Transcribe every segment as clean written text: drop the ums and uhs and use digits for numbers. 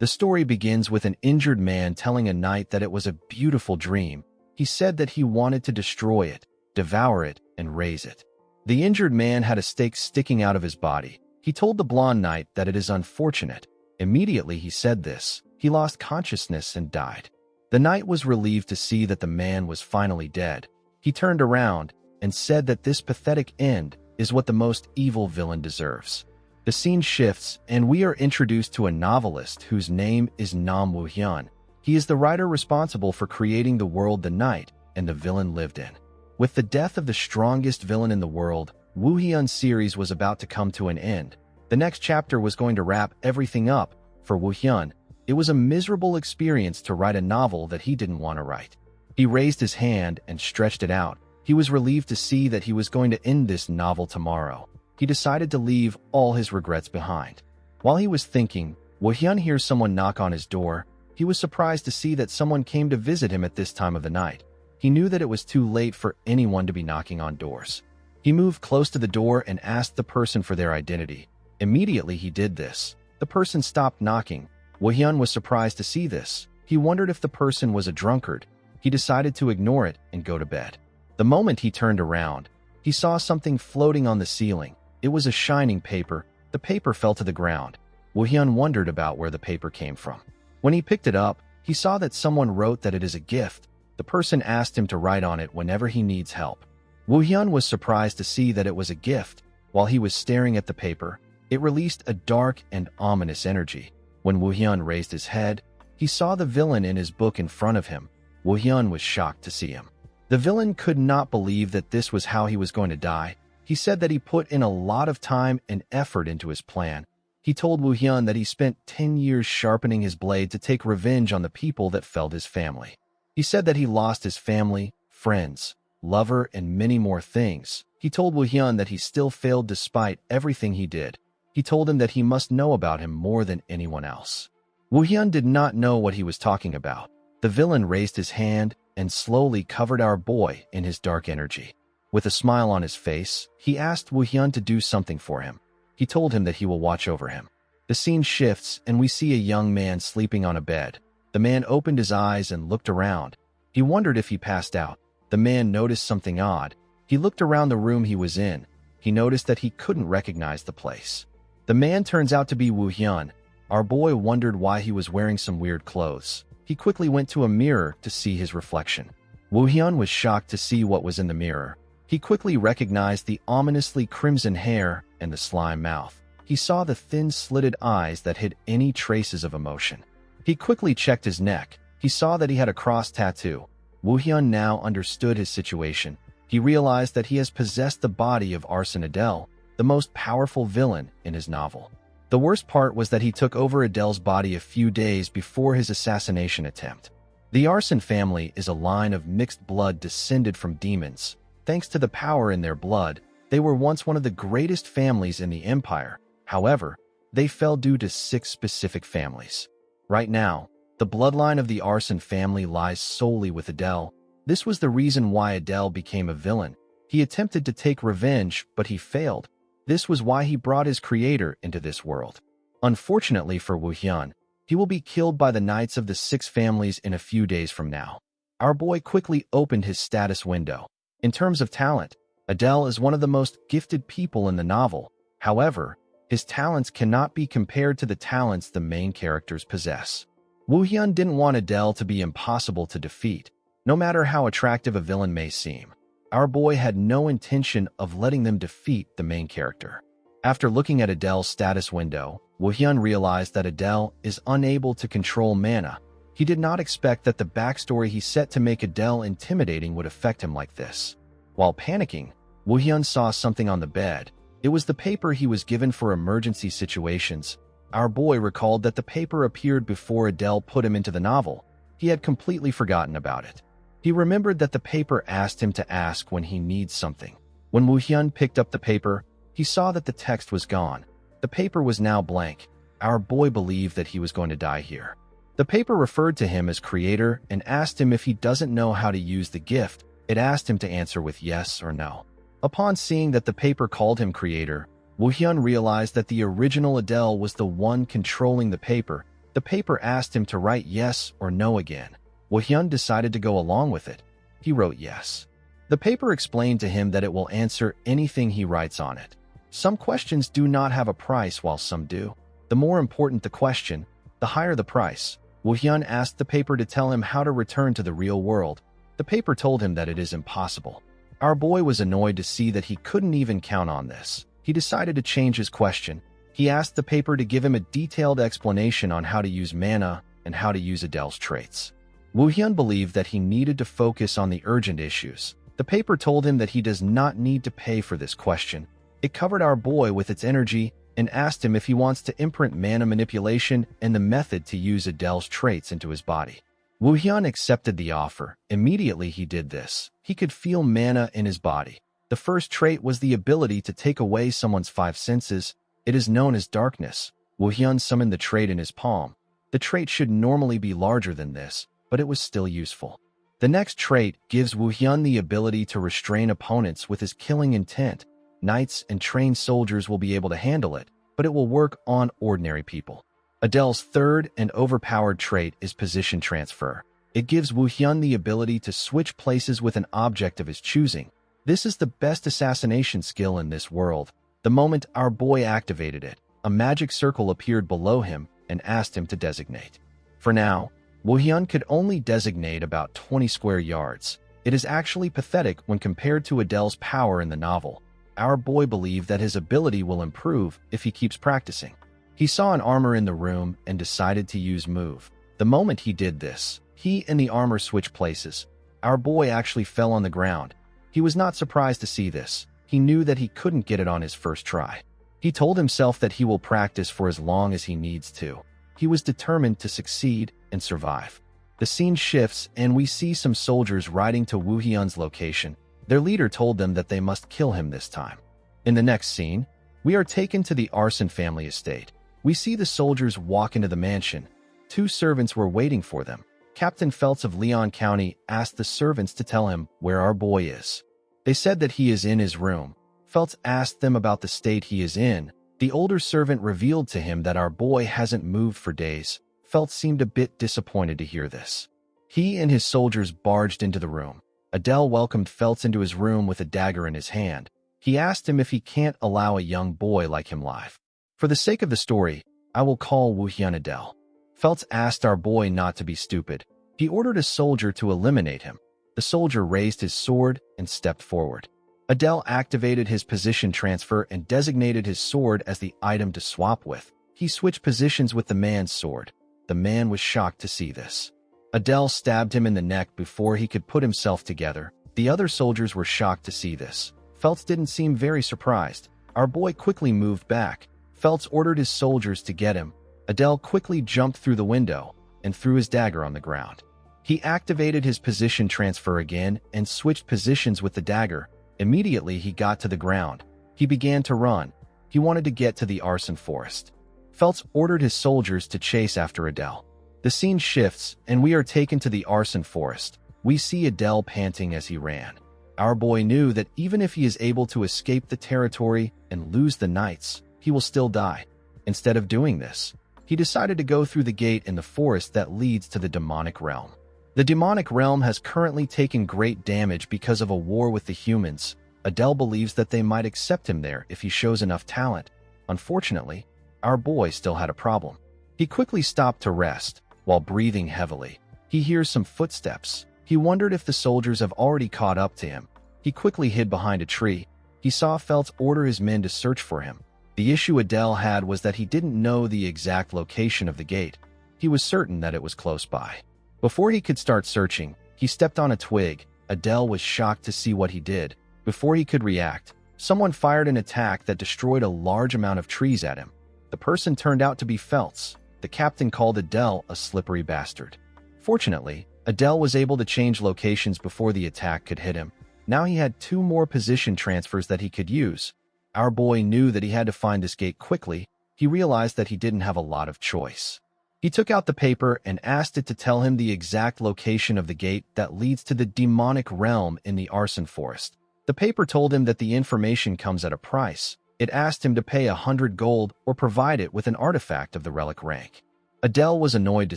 The story begins with an injured man telling a knight that it was a beautiful dream. He said that he wanted to destroy it, devour it, and raise it. The injured man had a stake sticking out of his body. He told the blonde knight that it is unfortunate. Immediately he said this, he lost consciousness and died. The knight was relieved to see that the man was finally dead. He turned around and said that this pathetic end is what the most evil villain deserves. The scene shifts, and we are introduced to a novelist whose name is Nam Woo-hyun. He is the writer responsible for creating the world the knight and the villain lived in. With the death of the strongest villain in the world, Woo-hyun's series was about to come to an end. The next chapter was going to wrap everything up. For Woo-hyun, it was a miserable experience to write a novel that he didn't want to write. He raised his hand and stretched it out. He was relieved to see that he was going to end this novel tomorrow. He decided to leave all his regrets behind. While he was thinking, Woo-hyun hears someone knock on his door. He was surprised to see that someone came to visit him at this time of the night. He knew that it was too late for anyone to be knocking on doors. He moved close to the door and asked the person for their identity. Immediately he did this. The person stopped knocking. Woo-hyun was surprised to see this. He wondered if the person was a drunkard. He decided to ignore it and go to bed. The moment he turned around, he saw something floating on the ceiling. It was a shining paper. The paper fell to the ground. Woo-hyun wondered about where the paper came from. When he picked it up, he saw that someone wrote that it is a gift. The person asked him to write on it whenever he needs help. Woo-hyun was surprised to see that it was a gift. While he was staring at the paper, it released a dark and ominous energy. When Woo-hyun raised his head, he saw the villain in his book in front of him. Woo-hyun was shocked to see him. The villain could not believe that this was how he was going to die. He said that he put in a lot of time and effort into his plan. He told Woo-hyun that he spent 10 years sharpening his blade to take revenge on the people that felled his family. He said that he lost his family, friends, lover, and many more things. He told Woo-hyun that he still failed despite everything he did. He told him that he must know about him more than anyone else. Woo-hyun did not know what he was talking about. The villain raised his hand and slowly covered our boy in his dark energy. With a smile on his face, he asked Woo-hyun to do something for him. He told him that he will watch over him. The scene shifts and we see a young man sleeping on a bed. The man opened his eyes and looked around. He wondered if he passed out. The man noticed something odd. He looked around the room he was in. He noticed that he couldn't recognize the place. The man turns out to be Woo-hyun. Our boy wondered why he was wearing some weird clothes. He quickly went to a mirror to see his reflection. Woo-hyun was shocked to see what was in the mirror. He quickly recognized the ominously crimson hair and the slime mouth. He saw the thin slitted eyes that hid any traces of emotion. He quickly checked his neck. He saw that he had a cross tattoo. Woo-hyun now understood his situation. He realized that he has possessed the body of Arson Adele, the most powerful villain in his novel. The worst part was that he took over Adele's body a few days before his assassination attempt. The Arson family is a line of mixed blood descended from demons. Thanks to the power in their blood, they were once one of the greatest families in the empire. However, they fell due to 6 specific families. Right now, the bloodline of the Arson family lies solely with Adele. This was the reason why Adele became a villain. He attempted to take revenge, but he failed. This was why he brought his creator into this world. Unfortunately for Woo-hyun, he will be killed by the knights of the 6 families in a few days from now. Our boy quickly opened his status window. In terms of talent, Adele is one of the most gifted people in the novel. However, his talents cannot be compared to the talents the main characters possess. Woo-hyun didn't want Adele to be impossible to defeat, no matter how attractive a villain may seem. Our boy had no intention of letting them defeat the main character. After looking at Adele's status window, Woo-hyun realized that Adele is unable to control mana. He did not expect that the backstory he set to make Adele intimidating would affect him like this. While panicking, Woo-hyun saw something on the bed. It was the paper he was given for emergency situations. Our boy recalled that the paper appeared before Adele put him into the novel. He had completely forgotten about it. He remembered that the paper asked him to ask when he needs something. When Woo-hyun picked up the paper, he saw that the text was gone. The paper was now blank. Our boy believed that he was going to die here. The paper referred to him as creator and asked him if he doesn't know how to use the gift. It asked him to answer with yes or no. Upon seeing that the paper called him creator, Woo-hyun realized that the original Adele was the one controlling the paper. The paper asked him to write yes or no again. Woo-hyun decided to go along with it. He wrote yes. The paper explained to him that it will answer anything he writes on it. Some questions do not have a price while some do. The more important the question, the higher the price. Woo-hyun asked the paper to tell him how to return to the real world. The paper told him that it is impossible. Our boy was annoyed to see that he couldn't even count on this. He decided to change his question. He asked the paper to give him a detailed explanation on how to use mana and how to use Adele's traits. Woo-hyun believed that he needed to focus on the urgent issues. The paper told him that he does not need to pay for this question. It covered our boy with its energy and asked him if he wants to imprint mana manipulation and the method to use Adele's traits into his body. Woo-hyun accepted the offer. Immediately he did this. He could feel mana in his body. The first trait was the ability to take away someone's 5 senses. It is known as darkness. Woo-hyun summoned the trait in his palm. The trait should normally be larger than this, but it was still useful. The next trait gives Woo-hyun the ability to restrain opponents with his killing intent. Knights and trained soldiers will be able to handle it, but it will work on ordinary people. Adele's third and overpowered trait is position transfer. It gives Woo-hyun the ability to switch places with an object of his choosing. This is the best assassination skill in this world. The moment our boy activated it, a magic circle appeared below him and asked him to designate. For now, Woo-hyun could only designate about 20 square yards. It is actually pathetic when compared to Adele's power in the novel. Our boy believed that his ability will improve if he keeps practicing. He saw an armor in the room and decided to use move. The moment he did this, he and the armor switched places. Our boy actually fell on the ground. He was not surprised to see this. He knew that he couldn't get it on his first try. He told himself that he will practice for as long as he needs to. He was determined to succeed and survive. The scene shifts and we see some soldiers riding to Woo-hyun's location. Their leader told them that they must kill him this time. In the next scene, we are taken to the Arson family estate. We see the soldiers walk into the mansion. 2 servants were waiting for them. Captain Feltz of Leon County asked the servants to tell him where our boy is. They said that he is in his room. Feltz asked them about the state he is in. The older servant revealed to him that our boy hasn't moved for days. Feltz seemed a bit disappointed to hear this. He and his soldiers barged into the room. Adele welcomed Feltz into his room with a dagger in his hand. He asked him if he can't allow a young boy like him live. For the sake of the story, I will call Woo-hyun Adele. Feltz asked our boy not to be stupid. He ordered a soldier to eliminate him. The soldier raised his sword and stepped forward. Adele activated his position transfer and designated his sword as the item to swap with. He switched positions with the man's sword. The man was shocked to see this. Adele stabbed him in the neck before he could put himself together. The other soldiers were shocked to see this. Feltz didn't seem very surprised. Our boy quickly moved back. Feltz ordered his soldiers to get him. Adele quickly jumped through the window and threw his dagger on the ground. He activated his position transfer again and switched positions with the dagger. Immediately, he got to the ground. He began to run. He wanted to get to the arson forest. Feltz ordered his soldiers to chase after Adele. The scene shifts, and we are taken to the arson forest. We see Adele panting as he ran. Our boy knew that even if he is able to escape the territory and lose the knights, he will still die. Instead of doing this, he decided to go through the gate in the forest that leads to the demonic realm. The demonic realm has currently taken great damage because of a war with the humans. Adele believes that they might accept him there if he shows enough talent. Unfortunately, our boy still had a problem. He quickly stopped to rest. While breathing heavily, he hears some footsteps. He wondered if the soldiers have already caught up to him. He quickly hid behind a tree. He saw Feltz order his men to search for him. The issue Adele had was that he didn't know the exact location of the gate. He was certain that it was close by. Before he could start searching, he stepped on a twig. Adele was shocked to see what he did. Before he could react, someone fired an attack that destroyed a large amount of trees at him. The person turned out to be Feltz. The captain called Adele a slippery bastard. Fortunately, Adele was able to change locations before the attack could hit him. Now he had 2 more position transfers that he could use. Our boy knew that he had to find this gate quickly. He realized that he didn't have a lot of choice. He took out the paper and asked it to tell him the exact location of the gate that leads to the demonic realm in the arson forest. The paper told him that the information comes at a price. It asked him to pay 100 gold or provide it with an artifact of the relic rank. Adele was annoyed to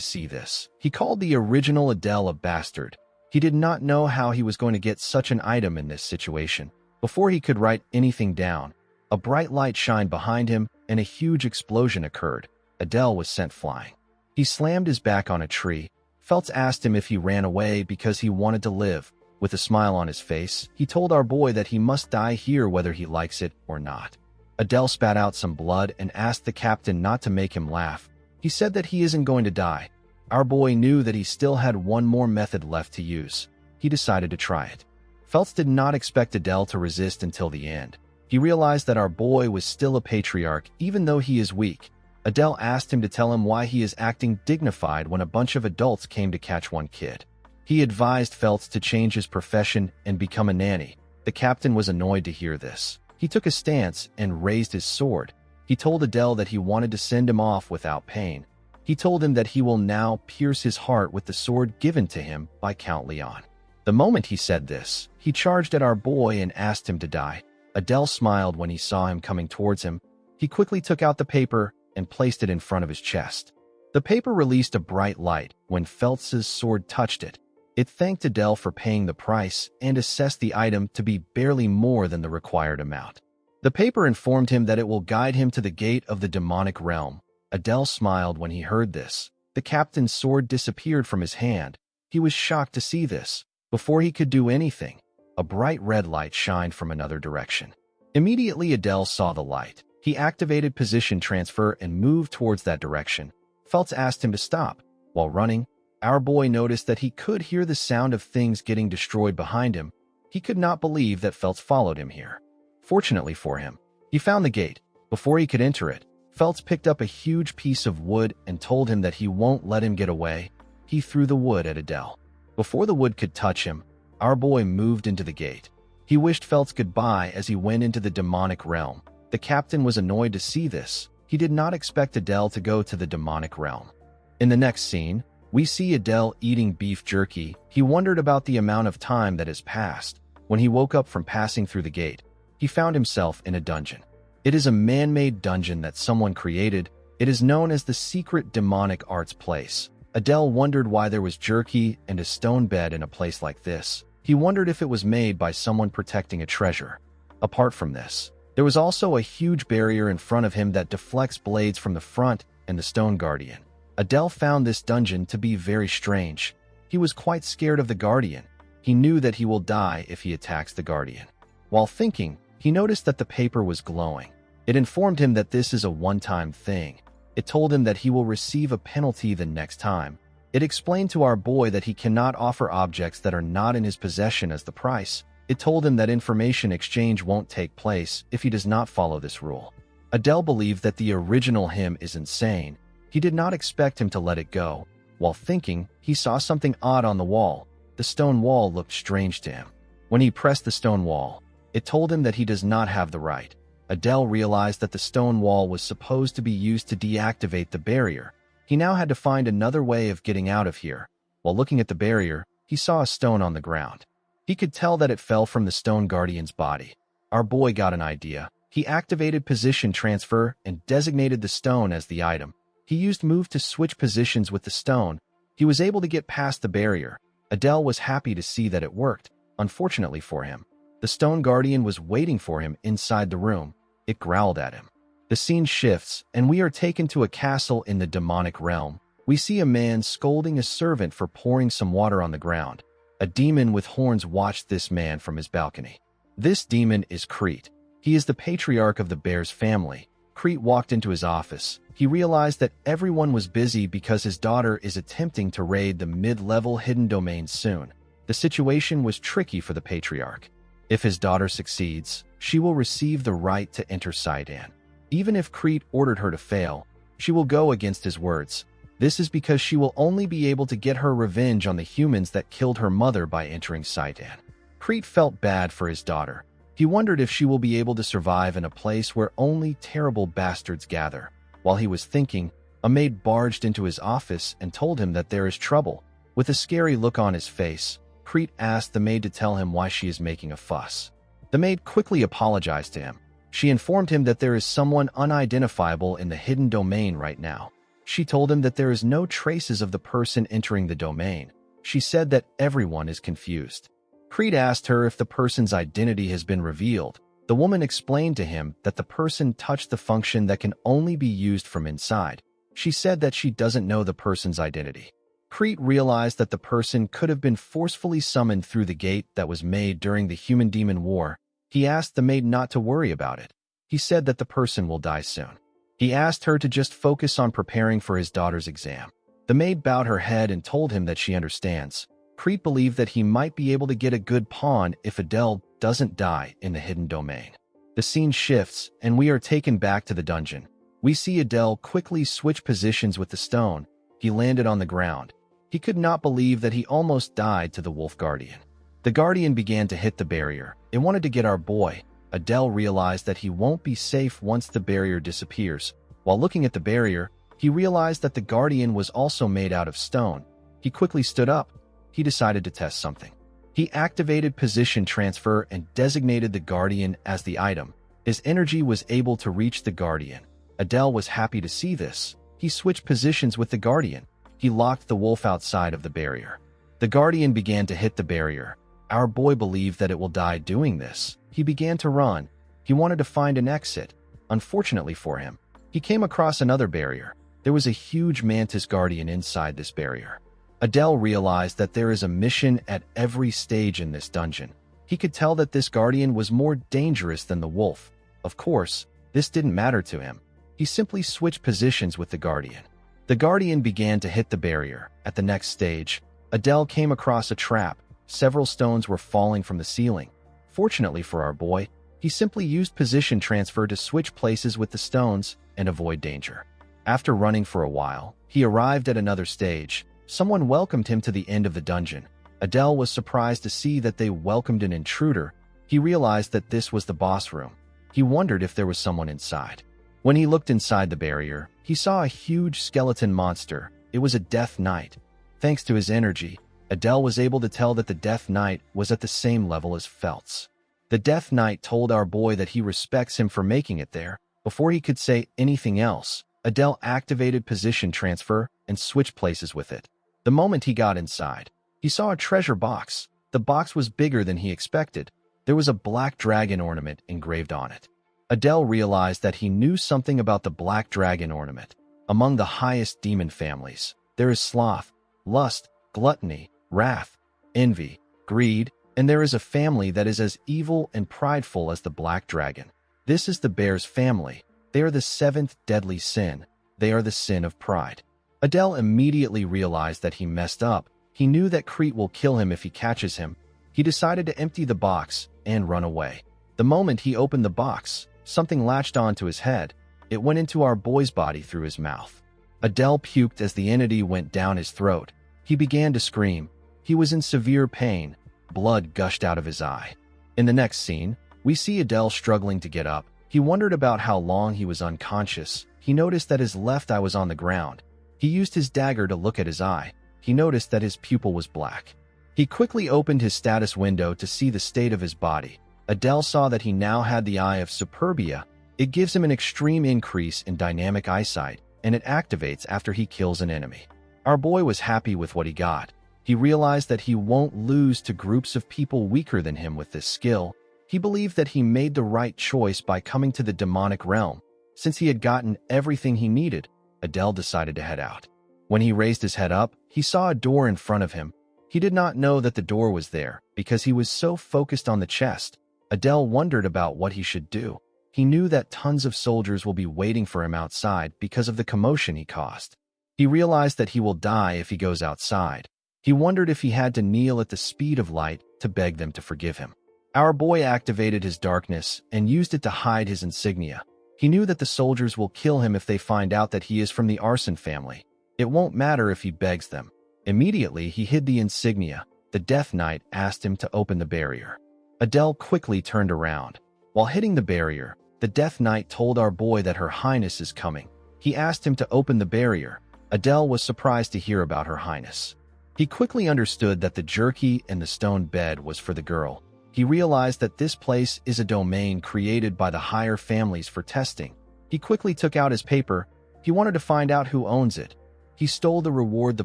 see this. He called the original Adele a bastard. He did not know how he was going to get such an item in this situation. Before he could write anything down, a bright light shined behind him and a huge explosion occurred. Adele was sent flying. He slammed his back on a tree. Feltz asked him if he ran away because he wanted to live. With a smile on his face, he told our boy that he must die here whether he likes it or not. Adele spat out some blood and asked the captain not to make him laugh. He said that he isn't going to die. Our boy knew that he still had one more method left to use. He decided to try it. Feltz did not expect Adele to resist until the end. He realized that our boy was still a patriarch even though he is weak. Adele asked him to tell him why he is acting dignified when a bunch of adults came to catch one kid. He advised Feltz to change his profession and become a nanny. The captain was annoyed to hear this. He took a stance and raised his sword. He told Adele that he wanted to send him off without pain. He told him that he will now pierce his heart with the sword given to him by Count Leon. The moment he said this, he charged at our boy and asked him to die. Adele smiled when he saw him coming towards him. He quickly took out the paper and placed it in front of his chest. The paper released a bright light when Feltz's sword touched it. It thanked Adele for paying the price and assessed the item to be barely more than the required amount. The paper informed him that it will guide him to the gate of the demonic realm. Adele smiled when he heard this. The captain's sword disappeared from his hand. He was shocked to see this. Before he could do anything, a bright red light shined from another direction. Immediately Adele saw the light. He activated position transfer and moved towards that direction. Feltz asked him to stop. While running, our boy noticed that he could hear the sound of things getting destroyed behind him. He could not believe that Feltz followed him here. Fortunately for him, he found the gate. Before he could enter it, Feltz picked up a huge piece of wood and told him that he won't let him get away. He threw the wood at Adele. Before the wood could touch him, our boy moved into the gate. He wished Feltz goodbye as he went into the demonic realm. The captain was annoyed to see this. He did not expect Adele to go to the demonic realm. In the next scene, we see Adele eating beef jerky. He wondered about the amount of time that has passed. When he woke up from passing through the gate, he found himself in a dungeon. It is a man-made dungeon that someone created. It is known as the secret demonic arts place. Adele wondered why there was jerky and a stone bed in a place like this. He wondered if it was made by someone protecting a treasure. Apart from this, there was also a huge barrier in front of him that deflects blades from the front and the stone guardian. Adele found this dungeon to be very strange. He was quite scared of the guardian. He knew that he will die if he attacks the guardian. While thinking, he noticed that the paper was glowing. It informed him that this is a one-time thing. It told him that he will receive a penalty the next time. It explained to our boy that he cannot offer objects that are not in his possession as the price. It told him that information exchange won't take place if he does not follow this rule. Adele believed that the original him is insane. He did not expect him to let it go. While thinking, he saw something odd on the wall. The stone wall looked strange to him. When he pressed the stone wall, it told him that he does not have the right. Adele realized that the stone wall was supposed to be used to deactivate the barrier. He now had to find another way of getting out of here. While looking at the barrier, he saw a stone on the ground. He could tell that it fell from the stone guardian's body. Our boy got an idea. He activated position transfer and designated the stone as the item. He used move to switch positions with the stone. He was able to get past the barrier. Adele was happy to see that it worked. Unfortunately for him, the stone guardian was waiting for him inside the room. It growled at him. The scene shifts, and we are taken to a castle in the demonic realm. We see a man scolding a servant for pouring some water on the ground. A demon with horns watched this man from his balcony. This demon is Crete. He is the patriarch of the bear's family. Crete walked into his office. He realized that everyone was busy because his daughter is attempting to raid the mid-level hidden domain soon. The situation was tricky for the patriarch. If his daughter succeeds, she will receive the right to enter Sidon. Even if Crete ordered her to fail, she will go against his words. This is because she will only be able to get her revenge on the humans that killed her mother by entering Sidon. Crete felt bad for his daughter. He wondered if she will be able to survive in a place where only terrible bastards gather. While he was thinking, a maid barged into his office and told him that there is trouble. With a scary look on his face, Crete asked the maid to tell him why she is making a fuss. The maid quickly apologized to him. She informed him that there is someone unidentifiable in the hidden domain right now. She told him that there is no traces of the person entering the domain. She said that everyone is confused. Creed asked her if the person's identity has been revealed. The woman explained to him that the person touched the function that can only be used from inside. She said that she doesn't know the person's identity. Creed realized that the person could have been forcefully summoned through the gate that was made during the Human-Demon War. He asked the maid not to worry about it. He said that the person will die soon. He asked her to just focus on preparing for his daughter's exam. The maid bowed her head and told him that she understands. Creed believed that he might be able to get a good pawn if Adele doesn't die in the hidden domain. The scene shifts, and we are taken back to the dungeon. We see Adele quickly switch positions with the stone. He landed on the ground. He could not believe that he almost died to the wolf guardian. The guardian began to hit the barrier. It wanted to get our boy. Adele realized that he won't be safe once the barrier disappears. While looking at the barrier, he realized that the guardian was also made out of stone. He quickly stood up. He decided to test something. He activated position transfer and designated the guardian as the item. His energy was able to reach the guardian. Adele was happy to see this. He switched positions with the guardian. He locked the wolf outside of the barrier. The guardian began to hit the barrier. Our boy believed that it will die doing this. He began to run. He wanted to find an exit. Unfortunately for him, he came across another barrier. There was a huge mantis guardian inside this barrier. Adele realized that there is a mission at every stage in this dungeon. He could tell that this guardian was more dangerous than the wolf. Of course, this didn't matter to him. He simply switched positions with the guardian. The guardian began to hit the barrier. At the next stage, Adele came across a trap. Several stones were falling from the ceiling. Fortunately for our boy, he simply used position transfer to switch places with the stones and avoid danger. After running for a while, he arrived at another stage. Someone welcomed him to the end of the dungeon. Adele was surprised to see that they welcomed an intruder. He realized that this was the boss room. He wondered if there was someone inside. When he looked inside the barrier, he saw a huge skeleton monster. It was a Death Knight. Thanks to his energy, Adele was able to tell that the Death Knight was at the same level as Feltz. The Death Knight told our boy that he respects him for making it there. Before he could say anything else, Adele activated position transfer and switched places with it. The moment he got inside, he saw a treasure box. The box was bigger than he expected. There was a black dragon ornament engraved on it. Adele realized that he knew something about the black dragon ornament. Among the highest demon families, there is sloth, lust, gluttony, wrath, envy, greed, and there is a family that is as evil and prideful as the black dragon. This is the bear's family. They are the seventh deadly sin. They are the sin of pride. Adele immediately realized that he messed up. He knew that Crete will kill him if he catches him. He decided to empty the box and run away. The moment he opened the box, something latched onto his head. It went into our boy's body through his mouth. Adele puked as the entity went down his throat. He began to scream. He was in severe pain. Blood gushed out of his eye. In the next scene, we see Adele struggling to get up. He wondered about how long he was unconscious. He noticed that his left eye was on the ground. He used his dagger to look at his eye. He noticed that his pupil was black. He quickly opened his status window to see the state of his body. Adele saw that he now had the eye of Superbia. It gives him an extreme increase in dynamic eyesight, and it activates after he kills an enemy. Our boy was happy with what he got. He realized that he won't lose to groups of people weaker than him with this skill. He believed that he made the right choice by coming to the demonic realm. Since he had gotten everything he needed, Adele decided to head out. When he raised his head up, he saw a door in front of him. He did not know that the door was there because he was so focused on the chest. Adele wondered about what he should do. He knew that tons of soldiers will be waiting for him outside because of the commotion he caused. He realized that he will die if he goes outside. He wondered if he had to kneel at the speed of light to beg them to forgive him. Our boy activated his darkness and used it to hide his insignia. He knew that the soldiers will kill him if they find out that he is from the arson family. It won't matter if he begs them. Immediately, he hid the insignia. The Death Knight asked him to open the barrier. Adele quickly turned around. While hitting the barrier, the Death Knight told our boy that Her Highness is coming. He asked him to open the barrier. Adele was surprised to hear about Her Highness. He quickly understood that the jerky and the stone bed was for the girl. He realized that this place is a domain created by the higher families for testing. He quickly took out his paper. He wanted to find out who owns it. He stole the reward the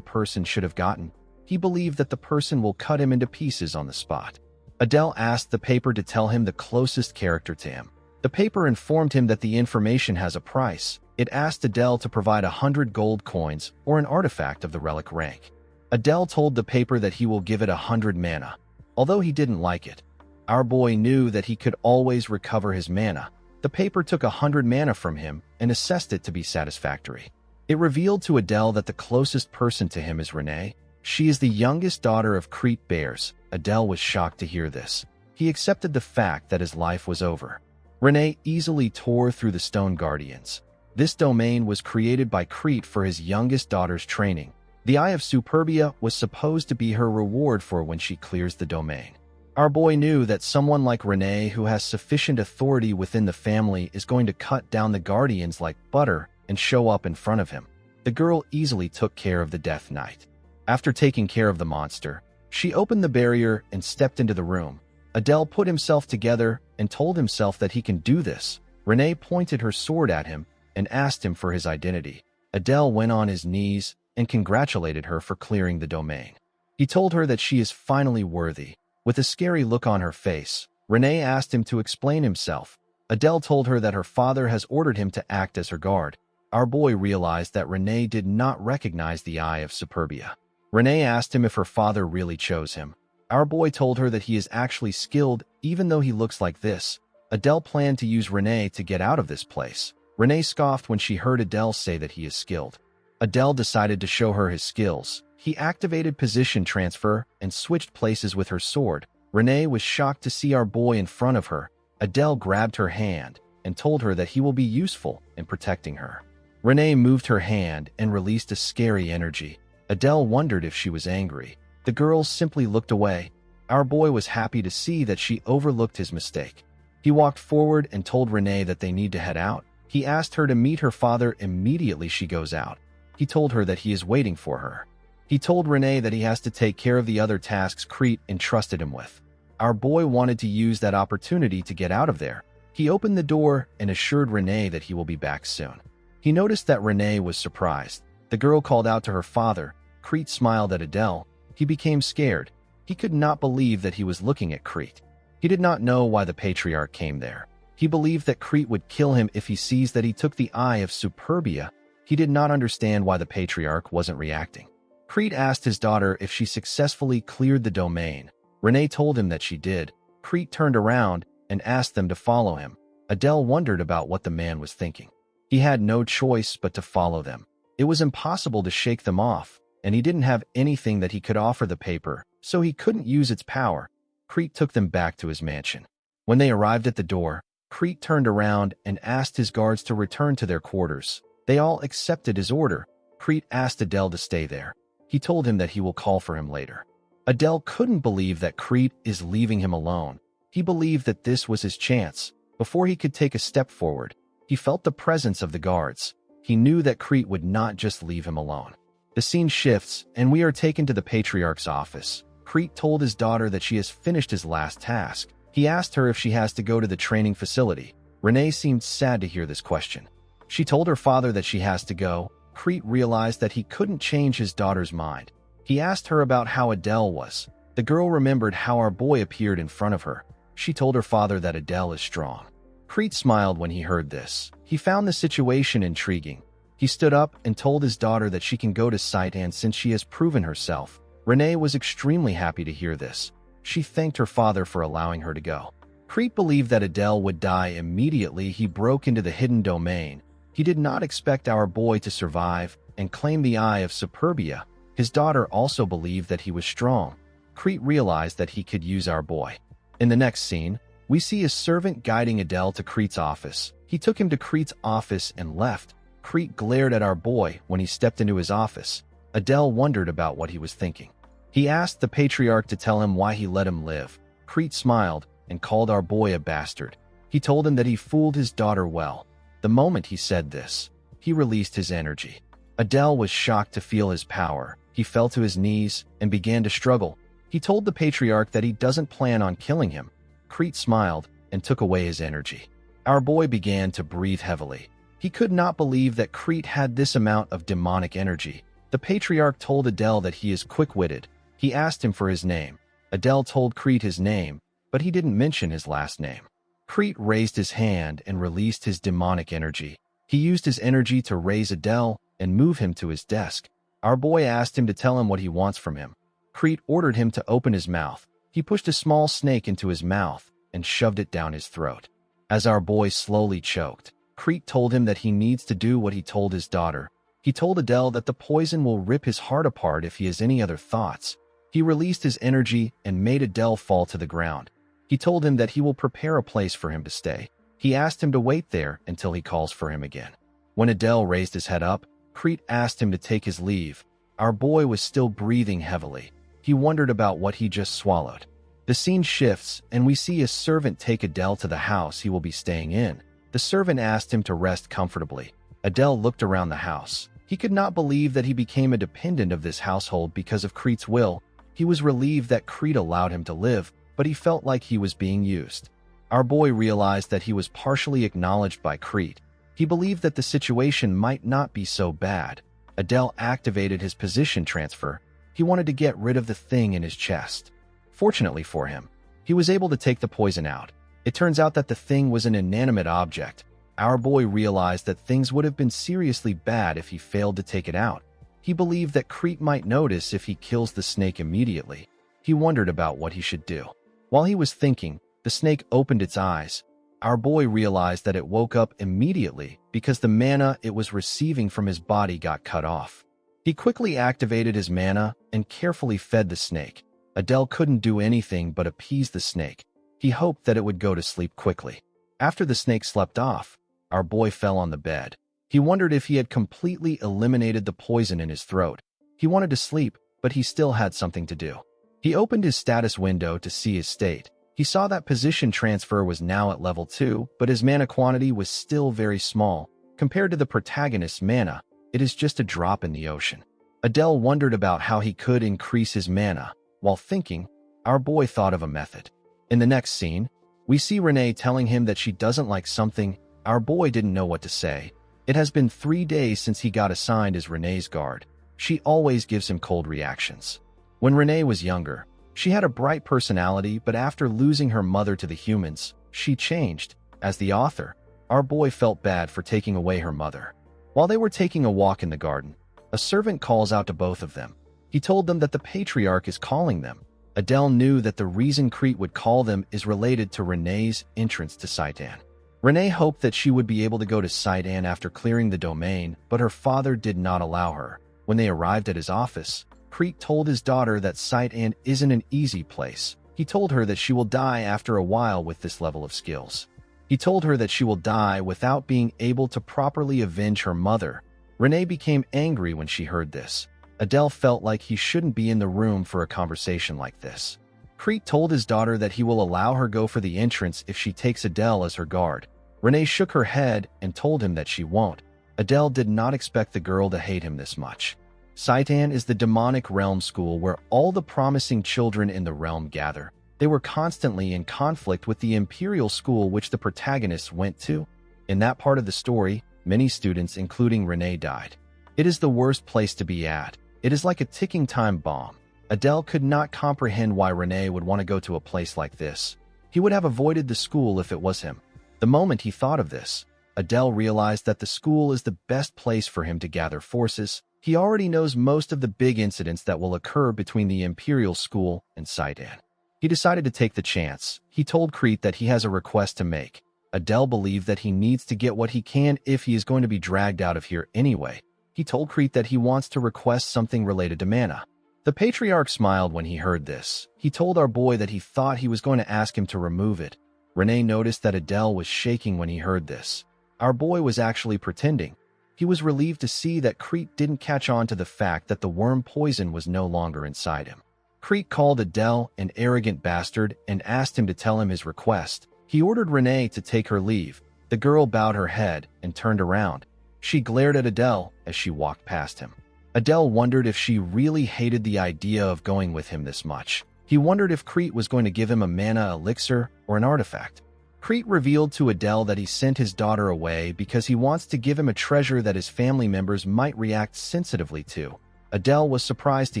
person should have gotten. He believed that the person will cut him into pieces on the spot. Adele asked the paper to tell him the closest character to him. The paper informed him that the information has a price. It asked Adele to provide 100 gold coins or an artifact of the relic rank. Adele told the paper that he will give it 100 mana. Although he didn't like it, our boy knew that he could always recover his mana. The paper took 100 mana from him and assessed it to be satisfactory. It revealed to Adele that the closest person to him is Renee. She is the youngest daughter of Crete Bears. Adele was shocked to hear this. He accepted the fact that his life was over. Renee easily tore through the Stone Guardians. This domain was created by Crete for his youngest daughter's training. The Eye of Superbia was supposed to be her reward for when she clears the domain. Our boy knew that someone like Renee, who has sufficient authority within the family, is going to cut down the Guardians like butter and show up in front of him. The girl easily took care of the Death Knight. After taking care of the monster, she opened the barrier and stepped into the room. Adele put himself together and told himself that he can do this. Renee pointed her sword at him and asked him for his identity. Adele went on his knees and congratulated her for clearing the domain. He told her that she is finally worthy. With a scary look on her face, Renee asked him to explain himself. Adele told her that her father has ordered him to act as her guard. Our boy realized that Renee did not recognize the Eye of Superbia. Renee asked him if her father really chose him. Our boy told her that he is actually skilled, even though he looks like this. Adele planned to use Renee to get out of this place. Renee scoffed when she heard Adele say that he is skilled. Adele decided to show her his skills. He activated position transfer and switched places with her sword. Renee was shocked to see our boy in front of her. Adele grabbed her hand and told her that he will be useful in protecting her. Renee moved her hand and released a scary energy. Adele wondered if she was angry. The girls simply looked away. Our boy was happy to see that she overlooked his mistake. He walked forward and told Renee that they need to head out. He asked her to meet her father immediately she goes out. He told her that he is waiting for her. He told Renee that he has to take care of the other tasks Crete entrusted him with. Our boy wanted to use that opportunity to get out of there. He opened the door and assured Renee that he will be back soon. He noticed that Renee was surprised. The girl called out to her father. Crete smiled at Adele. He became scared. He could not believe that he was looking at Crete. He did not know why the patriarch came there. He believed that Crete would kill him if he sees that he took the Eye of Superbia. He did not understand why the patriarch wasn't reacting. Crete asked his daughter if she successfully cleared the domain. Renee told him that she did. Crete turned around and asked them to follow him. Adele wondered about what the man was thinking. He had no choice but to follow them. It was impossible to shake them off, and he didn't have anything that he could offer the paper, so he couldn't use its power. Crete took them back to his mansion. When they arrived at the door, Crete turned around and asked his guards to return to their quarters. They all accepted his order. Crete asked Adele to stay there. He told him that he will call for him later. Adele couldn't believe that Crete is leaving him alone. He believed that this was his chance. Before he could take a step forward, he felt the presence of the guards. He knew that Crete would not just leave him alone. The scene shifts, and we are taken to the patriarch's office. Crete told his daughter that she has finished his last task. He asked her if she has to go to the training facility. Renee seemed sad to hear this question. She told her father that she has to go. Crete realized that he couldn't change his daughter's mind. He asked her about how Adele was. The girl remembered how our boy appeared in front of her. She told her father that Adele is strong. Crete smiled when he heard this. He found the situation intriguing. He stood up and told his daughter that she can go to Saitan since she has proven herself. Renee was extremely happy to hear this. She thanked her father for allowing her to go. Crete believed that Adele would die immediately he broke into the hidden domain. He did not expect our boy to survive and claim the Eye of Superbia. His daughter also believed that he was strong. Crete realized that he could use our boy. In the next scene, we see a servant guiding Adele to Crete's office. He took him to Crete's office and left. Crete glared at our boy when he stepped into his office. Adele wondered about what he was thinking. He asked the patriarch to tell him why he let him live. Crete smiled and called our boy a bastard. He told him that he fooled his daughter well. The moment he said this, he released his energy. Adele was shocked to feel his power. He fell to his knees and began to struggle. He told the patriarch that he doesn't plan on killing him. Crete smiled and took away his energy. Our boy began to breathe heavily. He could not believe that Crete had this amount of demonic energy. The patriarch told Adele that he is quick-witted. He asked him for his name. Adele told Crete his name, but he didn't mention his last name. Crete raised his hand and released his demonic energy. He used his energy to raise Adele and move him to his desk. Our boy asked him to tell him what he wants from him. Crete ordered him to open his mouth. He pushed a small snake into his mouth and shoved it down his throat. As our boy slowly choked, Crete told him that he needs to do what he told his daughter. He told Adele that the poison will rip his heart apart if he has any other thoughts. He released his energy and made Adele fall to the ground. He told him that he will prepare a place for him to stay. He asked him to wait there until he calls for him again. When Adele raised his head up, Crete asked him to take his leave. Our boy was still breathing heavily. He wondered about what he just swallowed. The scene shifts, and we see a servant take Adele to the house he will be staying in. The servant asked him to rest comfortably. Adele looked around the house. He could not believe that he became a dependent of this household because of Crete's will. He was relieved that Crete allowed him to live, but he felt like he was being used. Our boy realized that he was partially acknowledged by Crete. He believed that the situation might not be so bad. Adele activated his position transfer. He wanted to get rid of the thing in his chest. Fortunately for him, he was able to take the poison out. It turns out that the thing was an inanimate object. Our boy realized that things would have been seriously bad if he failed to take it out. He believed that Crete might notice if he kills the snake immediately. He wondered about what he should do. While he was thinking, the snake opened its eyes. Our boy realized that it woke up immediately because the mana it was receiving from his body got cut off. He quickly activated his mana and carefully fed the snake. Adele couldn't do anything but appease the snake. He hoped that it would go to sleep quickly. After the snake slept off, our boy fell on the bed. He wondered if he had completely eliminated the poison in his throat. He wanted to sleep, but he still had something to do. He opened his status window to see his state. He saw that position transfer was now at level 2, but his mana quantity was still very small. Compared to the protagonist's mana, it is just a drop in the ocean. Adele wondered about how he could increase his mana. While thinking, our boy thought of a method. In the next scene, we see Renee telling him that she doesn't like something. Our boy didn't know what to say. It has been 3 days since he got assigned as Renee's guard. She always gives him cold reactions. When Renee was younger, she had a bright personality, but after losing her mother to the humans, she changed. As the author, our boy felt bad for taking away her mother. While they were taking a walk in the garden, a servant calls out to both of them. He told them that the patriarch is calling them. Adele knew that the reason Crete would call them is related to Renee's entrance to Saitan. Renee hoped that she would be able to go to Saitan after clearing the domain, but her father did not allow her. When they arrived at his office, Crete told his daughter that Saitan isn't an easy place. He told her that she will die after a while with this level of skills. He told her that she will die without being able to properly avenge her mother. Renee became angry when she heard this. Adele felt like he shouldn't be in the room for a conversation like this. Crete told his daughter that he will allow her go for the entrance if she takes Adele as her guard. Renee shook her head and told him that she won't. Adele did not expect the girl to hate him this much. Saitan is the demonic realm school where all the promising children in the realm gather. They were constantly in conflict with the imperial school which the protagonists went to. In that part of the story, many students, including Renee, died. It is the worst place to be at. It is like a ticking time bomb. Adele could not comprehend why Renee would want to go to a place like this. He would have avoided the school if it was him. The moment he thought of this, Adele realized that the school is the best place for him to gather forces. He already knows most of the big incidents that will occur between the Imperial School and Saitan. He decided to take the chance. He told Crete that he has a request to make. Adele believed that he needs to get what he can if he is going to be dragged out of here anyway. He told Crete that he wants to request something related to mana. The patriarch smiled when he heard this. He told our boy that he thought he was going to ask him to remove it. Renee noticed that Adele was shaking when he heard this. Our boy was actually pretending. He was relieved to see that Crete didn't catch on to the fact that the worm poison was no longer inside him. Crete called Adele an arrogant bastard and asked him to tell him his request. He ordered Renee to take her leave. The girl bowed her head and turned around. She glared at Adele as she walked past him. Adele wondered if she really hated the idea of going with him this much. He wondered if Crete was going to give him a mana elixir or an artifact. Crete revealed to Adele that he sent his daughter away because he wants to give him a treasure that his family members might react sensitively to. Adele was surprised to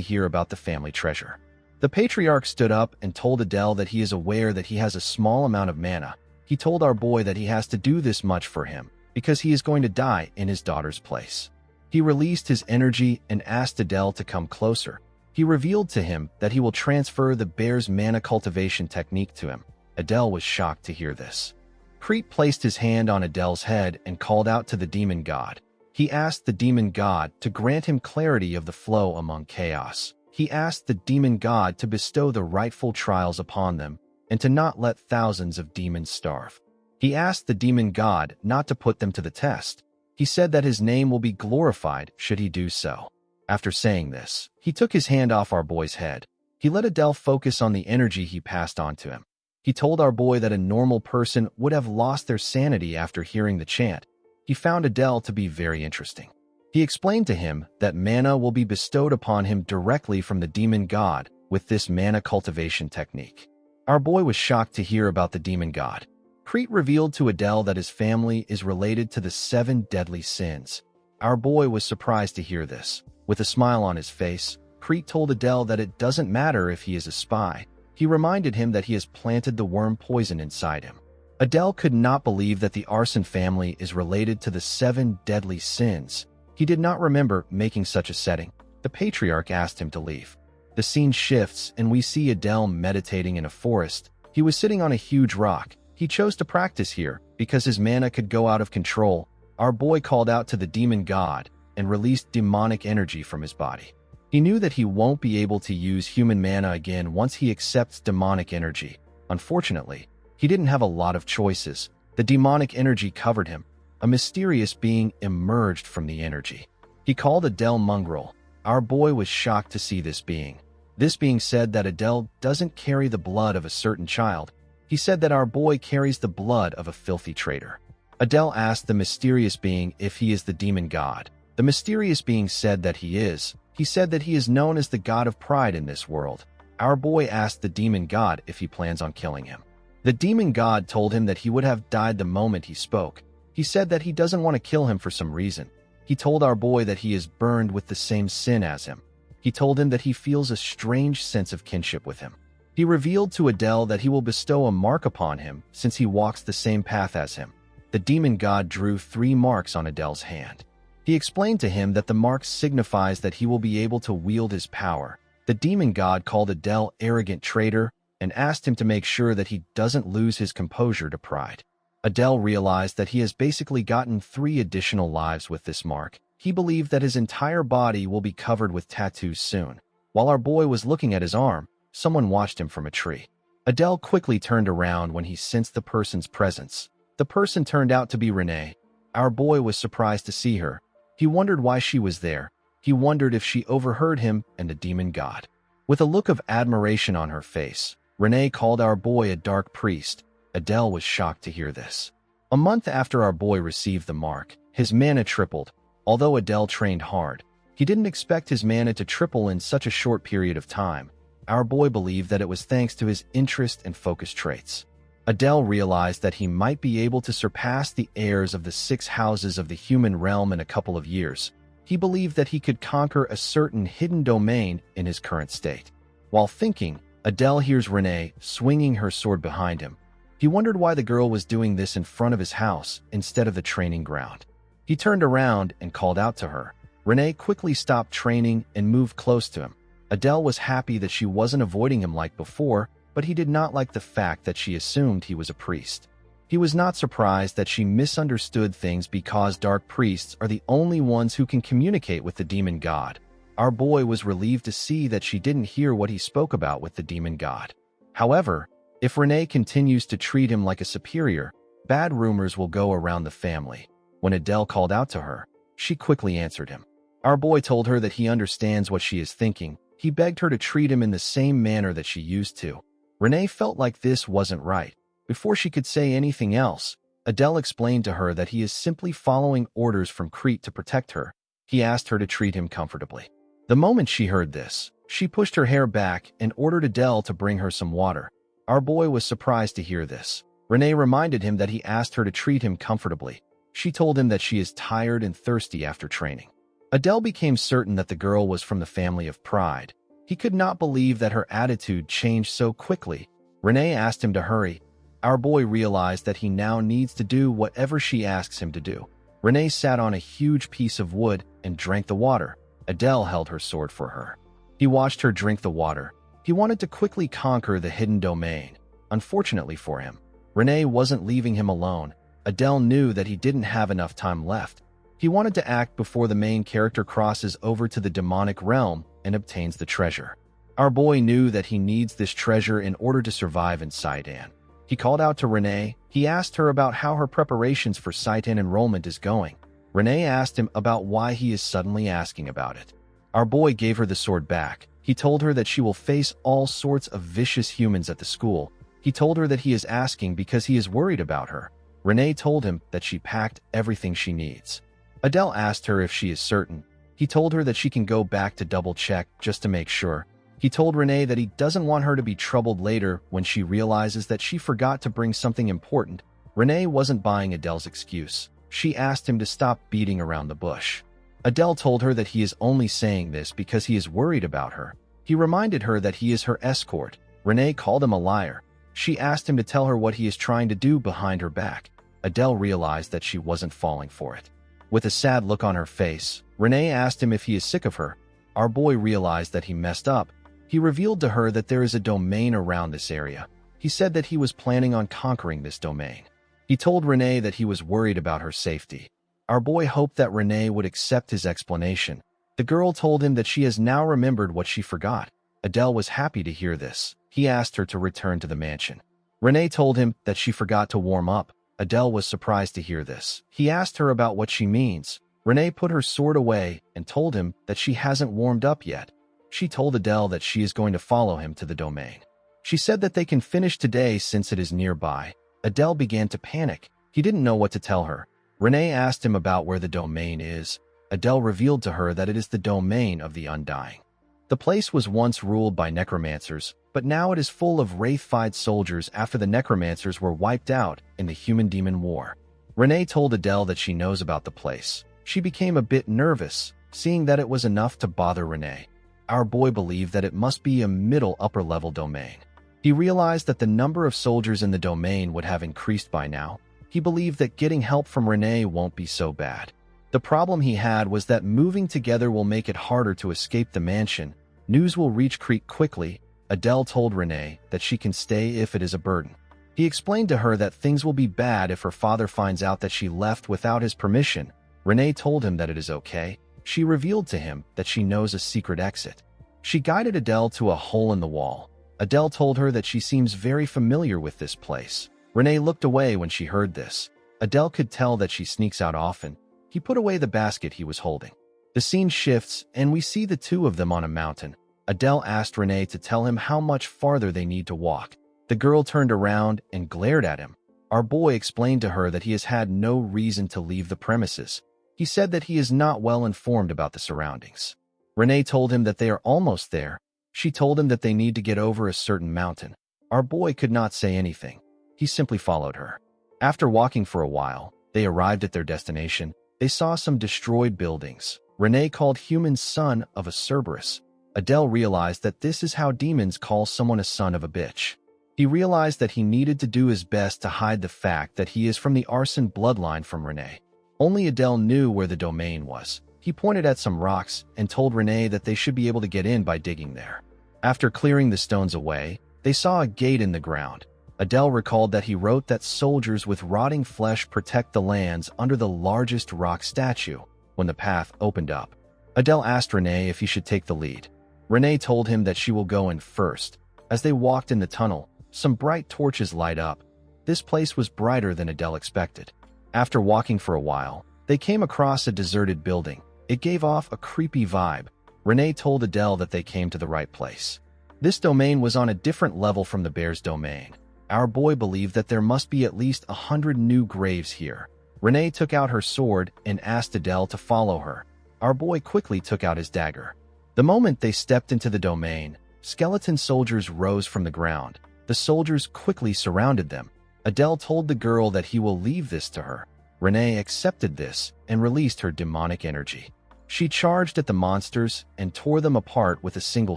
hear about the family treasure. The patriarch stood up and told Adele that he is aware that he has a small amount of mana. He told our boy that he has to do this much for him because he is going to die in his daughter's place. He released his energy and asked Adele to come closer. He revealed to him that he will transfer the bear's mana cultivation technique to him. Adele was shocked to hear this. Crete placed his hand on Adele's head and called out to the demon god. He asked the demon god to grant him clarity of the flow among chaos. He asked the demon god to bestow the rightful trials upon them and to not let thousands of demons starve. He asked the demon god not to put them to the test. He said that his name will be glorified should he do so. After saying this, he took his hand off our boy's head. He let Adele focus on the energy he passed on to him. He told our boy that a normal person would have lost their sanity after hearing the chant. He found Adele to be very interesting. He explained to him that mana will be bestowed upon him directly from the demon god with this mana cultivation technique. Our boy was shocked to hear about the demon god. Crete revealed to Adele that his family is related to the 7 deadly sins. Our boy was surprised to hear this. With a smile on his face, Crete told Adele that it doesn't matter if he is a spy. He reminded him that he has planted the worm poison inside him. Adele could not believe that the arson family is related to the 7 deadly sins. He did not remember making such a setting. The patriarch asked him to leave. The scene shifts and we see Adele meditating in a forest. He was sitting on a huge rock. He chose to practice here because his mana could go out of control. Our boy called out to the demon god and released demonic energy from his body. He knew that he won't be able to use human mana again once he accepts demonic energy. Unfortunately, he didn't have a lot of choices. The demonic energy covered him. A mysterious being emerged from the energy. He called Adele mongrel. Our boy was shocked to see this being. This being said that Adele doesn't carry the blood of a certain child. He said that our boy carries the blood of a filthy traitor. Adele asked the mysterious being if he is the demon god. The mysterious being said that he is. He said that he is known as the god of pride in this world. Our boy asked the demon god if he plans on killing him. The demon god told him that he would have died the moment he spoke. He said that he doesn't want to kill him for some reason. He told our boy that he is burned with the same sin as him. He told him that he feels a strange sense of kinship with him. He revealed to Adele that he will bestow a mark upon him since he walks the same path as him. The demon god drew 3 marks on Adele's hand. He explained to him that the mark signifies that he will be able to wield his power. The demon god called Adele arrogant traitor and asked him to make sure that he doesn't lose his composure to pride. Adele realized that he has basically gotten 3 additional lives with this mark. He believed that his entire body will be covered with tattoos soon. While our boy was looking at his arm, someone watched him from a tree. Adele quickly turned around when he sensed the person's presence. The person turned out to be Renee. Our boy was surprised to see her. He wondered why she was there. He wondered if she overheard him and the demon god. With a look of admiration on her face, Renee called our boy a dark priest. Adele was shocked to hear this. A month after our boy received the mark, his mana tripled. Although Adele trained hard, he didn't expect his mana to triple in such a short period of time. Our boy believed that it was thanks to his interest and focus traits. Adele realized that he might be able to surpass the heirs of the 6 houses of the human realm in a couple of years. He believed that he could conquer a certain hidden domain in his current state. While thinking, Adele hears Renee swinging her sword behind him. He wondered why the girl was doing this in front of his house instead of the training ground. He turned around and called out to her. Renee quickly stopped training and moved close to him. Adele was happy that she wasn't avoiding him like before, but he did not like the fact that she assumed he was a priest. He was not surprised that she misunderstood things because dark priests are the only ones who can communicate with the demon god. Our boy was relieved to see that she didn't hear what he spoke about with the demon god. However, if Renee continues to treat him like a superior, bad rumors will go around the family. When Adele called out to her, she quickly answered him. Our boy told her that he understands what she is thinking. He begged her to treat him in the same manner that she used to. Renee felt like this wasn't right. Before she could say anything else, Adele explained to her that he is simply following orders from Crete to protect her. He asked her to treat him comfortably. The moment she heard this, she pushed her hair back and ordered Adele to bring her some water. Our boy was surprised to hear this. Renee reminded him that he asked her to treat him comfortably. She told him that she is tired and thirsty after training. Adele became certain that the girl was from the family of Pride. He could not believe that her attitude changed so quickly. Renee asked him to hurry. Our boy realized that he now needs to do whatever she asks him to do. Renee sat on a huge piece of wood and drank the water. Adele held her sword for her. He watched her drink the water. He wanted to quickly conquer the hidden domain. Unfortunately for him, Renee wasn't leaving him alone. Adele knew that he didn't have enough time left. He wanted to act before the main character crosses over to the demonic realm and obtains the treasure. Our boy knew that he needs this treasure in order to survive in Saitan. He called out to Renee. He asked her about how her preparations for Saitan enrollment is going. Renee asked him about why he is suddenly asking about it. Our boy gave her the sword back. He told her that she will face all sorts of vicious humans at the school. He told her that he is asking because he is worried about her. Renee told him that she packed everything she needs. Adele asked her if she is certain. He told her that she can go back to double-check just to make sure. He told Renee that he doesn't want her to be troubled later when she realizes that she forgot to bring something important. Renee wasn't buying Adele's excuse. She asked him to stop beating around the bush. Adele told her that he is only saying this because he is worried about her. He reminded her that he is her escort. Renee called him a liar. She asked him to tell her what he is trying to do behind her back. Adele realized that she wasn't falling for it. With a sad look on her face, Renee asked him if he is sick of her. Our boy realized that he messed up. He revealed to her that there is a domain around this area. He said that he was planning on conquering this domain. He told Renee that he was worried about her safety. Our boy hoped that Renee would accept his explanation. The girl told him that she has now remembered what she forgot. Adele was happy to hear this. He asked her to return to the mansion. Renee told him that she forgot to warm up. Adele was surprised to hear this. He asked her about what she means. Renee put her sword away and told him that she hasn't warmed up yet. She told Adele that she is going to follow him to the domain. She said that they can finish today since it is nearby. Adele began to panic. He didn't know what to tell her. Renee asked him about where the domain is. Adele revealed to her that it is the domain of the Undying. The place was once ruled by necromancers, but now it is full of wraithified soldiers after the necromancers were wiped out in the Human-Demon War. Renee told Adele that she knows about the place. She became a bit nervous, seeing that it was enough to bother Renee. Our boy believed that it must be a middle-upper-level domain. He realized that the number of soldiers in the domain would have increased by now. He believed that getting help from Renee won't be so bad. The problem he had was that moving together will make it harder to escape the mansion. News will reach Crete quickly. Adele told Renee that she can stay if it is a burden. He explained to her that things will be bad if her father finds out that she left without his permission. Renee told him that it is okay. She revealed to him that she knows a secret exit. She guided Adele to a hole in the wall. Adele told her that she seems very familiar with this place. Renee looked away when she heard this. Adele could tell that she sneaks out often. He put away the basket he was holding. The scene shifts, and we see the two of them on a mountain. Adele asked Renee to tell him how much farther they need to walk. The girl turned around and glared at him. Our boy explained to her that he has had no reason to leave the premises. He said that he is not well informed about the surroundings. Renee told him that they are almost there. She told him that they need to get over a certain mountain. Our boy could not say anything. He simply followed her. After walking for a while, they arrived at their destination. They saw some destroyed buildings. Renee called humans son of a Cerberus. Adele realized that this is how demons call someone a son of a bitch. He realized that he needed to do his best to hide the fact that he is from the arson bloodline from Renee. Only Adele knew where the domain was. He pointed at some rocks and told Renee that they should be able to get in by digging there. After clearing the stones away, they saw a gate in the ground. Adele recalled that he wrote that soldiers with rotting flesh protect the lands under the largest rock statue. When the path opened up, Adele asked Renee if he should take the lead. Renee told him that she will go in first. As they walked in the tunnel, some bright torches light up. This place was brighter than Adele expected. After walking for a while, they came across a deserted building. It gave off a creepy vibe. Renee told Adele that they came to the right place. This domain was on a different level from the bear's domain. Our boy believed that there must be at least 100 new graves here. Renee took out her sword and asked Adele to follow her. Our boy quickly took out his dagger. The moment they stepped into the domain, skeleton soldiers rose from the ground. The soldiers quickly surrounded them. Adele told the girl that he will leave this to her. Renee accepted this and released her demonic energy. She charged at the monsters and tore them apart with a single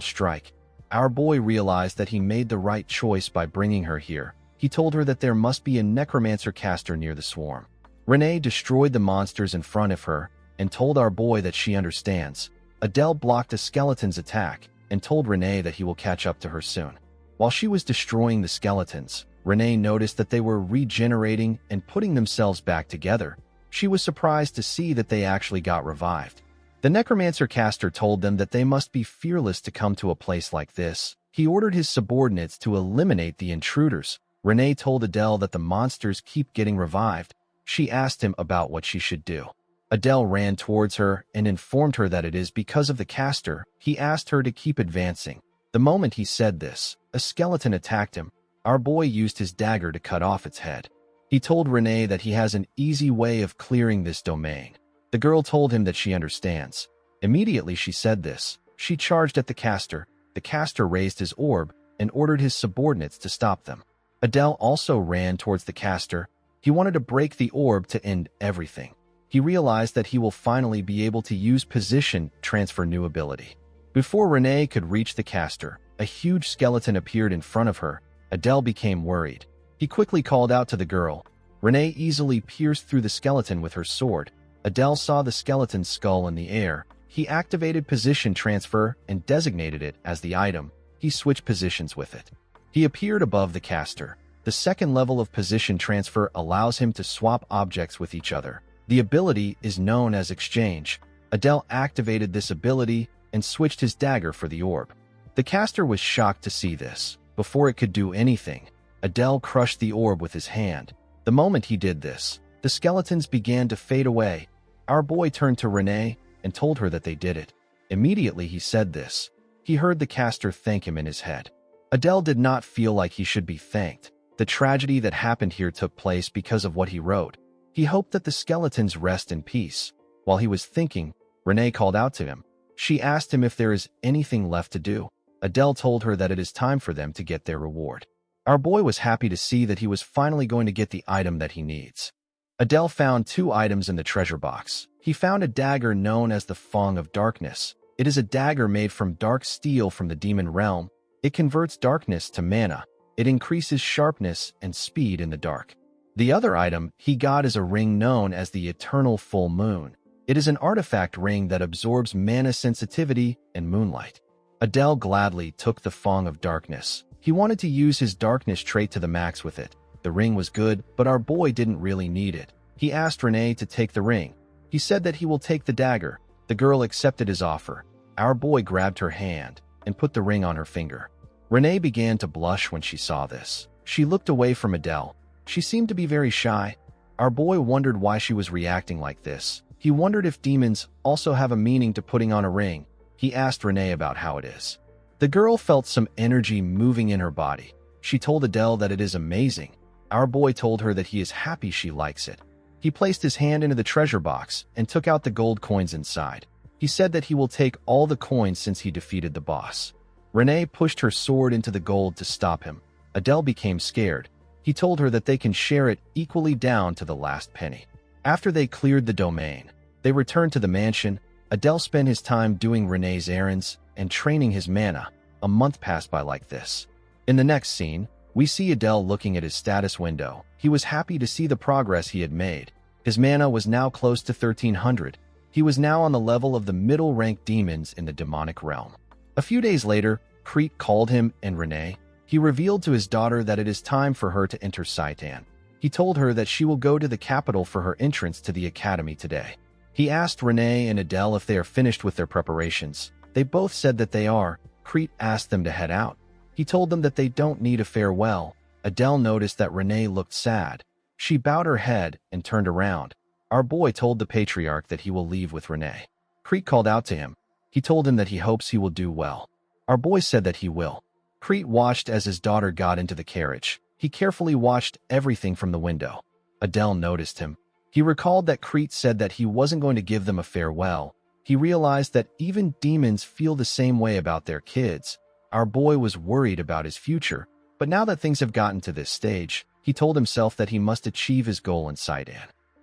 strike. Our boy realized that he made the right choice by bringing her here. He told her that there must be a necromancer caster near the swarm. Renee destroyed the monsters in front of her and told our boy that she understands. Adele blocked a skeleton's attack and told Renee that he will catch up to her soon. While she was destroying the skeletons, Renee noticed that they were regenerating and putting themselves back together. She was surprised to see that they actually got revived. The necromancer caster told them that they must be fearless to come to a place like this. He ordered his subordinates to eliminate the intruders. Renee told Adele that the monsters keep getting revived. She asked him about what she should do. Adele ran towards her and informed her that it is because of the caster. He asked her to keep advancing. The moment he said this, a skeleton attacked him. Our boy used his dagger to cut off its head. He told Renee that he has an easy way of clearing this domain. The girl told him that she understands. Immediately she said this. She charged at the caster. The caster raised his orb and ordered his subordinates to stop them. Adele also ran towards the caster. He wanted to break the orb to end everything. He realized that he will finally be able to use position transfer new ability. Before Renee could reach the caster, a huge skeleton appeared in front of her. Adele became worried. He quickly called out to the girl. Renee easily pierced through the skeleton with her sword. Adele saw the skeleton's skull in the air. He activated position transfer and designated it as the item. He switched positions with it. He appeared above the caster. The second level of position transfer allows him to swap objects with each other. The ability is known as exchange. Adele activated this ability and switched his dagger for the orb. The caster was shocked to see this. Before it could do anything, Adele crushed the orb with his hand. The moment he did this, the skeletons began to fade away. Our boy turned to Renee and told her that they did it. Immediately he said this. He heard the caster thank him in his head. Adele did not feel like he should be thanked. The tragedy that happened here took place because of what he wrote. He hoped that the skeletons rest in peace. While he was thinking, Renee called out to him. She asked him if there is anything left to do. Adele told her that it is time for them to get their reward. Our boy was happy to see that he was finally going to get the item that he needs. Adele found 2 items in the treasure box. He found a dagger known as the Fong of Darkness. It is a dagger made from dark steel from the demon realm. It converts darkness to mana. It increases sharpness and speed in the dark. The other item he got is a ring known as the Eternal Full Moon. It is an artifact ring that absorbs mana sensitivity and moonlight. Adele gladly took the Fong of Darkness. He wanted to use his darkness trait to the max with it. The ring was good, but our boy didn't really need it. He asked Renee to take the ring. He said that he will take the dagger. The girl accepted his offer. Our boy grabbed her hand and put the ring on her finger. Renee began to blush when she saw this. She looked away from Adele. She seemed to be very shy. Our boy wondered why she was reacting like this. He wondered if demons also have a meaning to putting on a ring. He asked Renee about how it is. The girl felt some energy moving in her body. She told Adele that it is amazing. Our boy told her that he is happy she likes it. He placed his hand into the treasure box and took out the gold coins inside. He said that he will take all the coins since he defeated the boss. Renee pushed her sword into the gold to stop him. Adele became scared. He told her that they can share it equally down to the last penny. After they cleared the domain, they returned to the mansion. Adele spent his time doing Renee's errands and training his mana. A month passed by like this. In the next scene, we see Adele looking at his status window. He was happy to see the progress he had made. His mana was now close to 1300. He was now on the level of the middle-ranked demons in the demonic realm. A few days later, Crete called him and Renee. He revealed to his daughter that it is time for her to enter Saitan. He told her that she will go to the capital for her entrance to the academy today. He asked Renee and Adele if they are finished with their preparations. They both said that they are. Crete asked them to head out. He told them that they don't need a farewell. Adele noticed that Renee looked sad. She bowed her head and turned around. Our boy told the patriarch that he will leave with Renee. Crete called out to him. He told him that he hopes he will do well. Our boy said that he will. Crete watched as his daughter got into the carriage. He carefully watched everything from the window. Adele noticed him. He recalled that Crete said that he wasn't going to give them a farewell. He realized that even demons feel the same way about their kids. Our boy was worried about his future, but now that things have gotten to this stage, He told himself that he must achieve his goal in sight.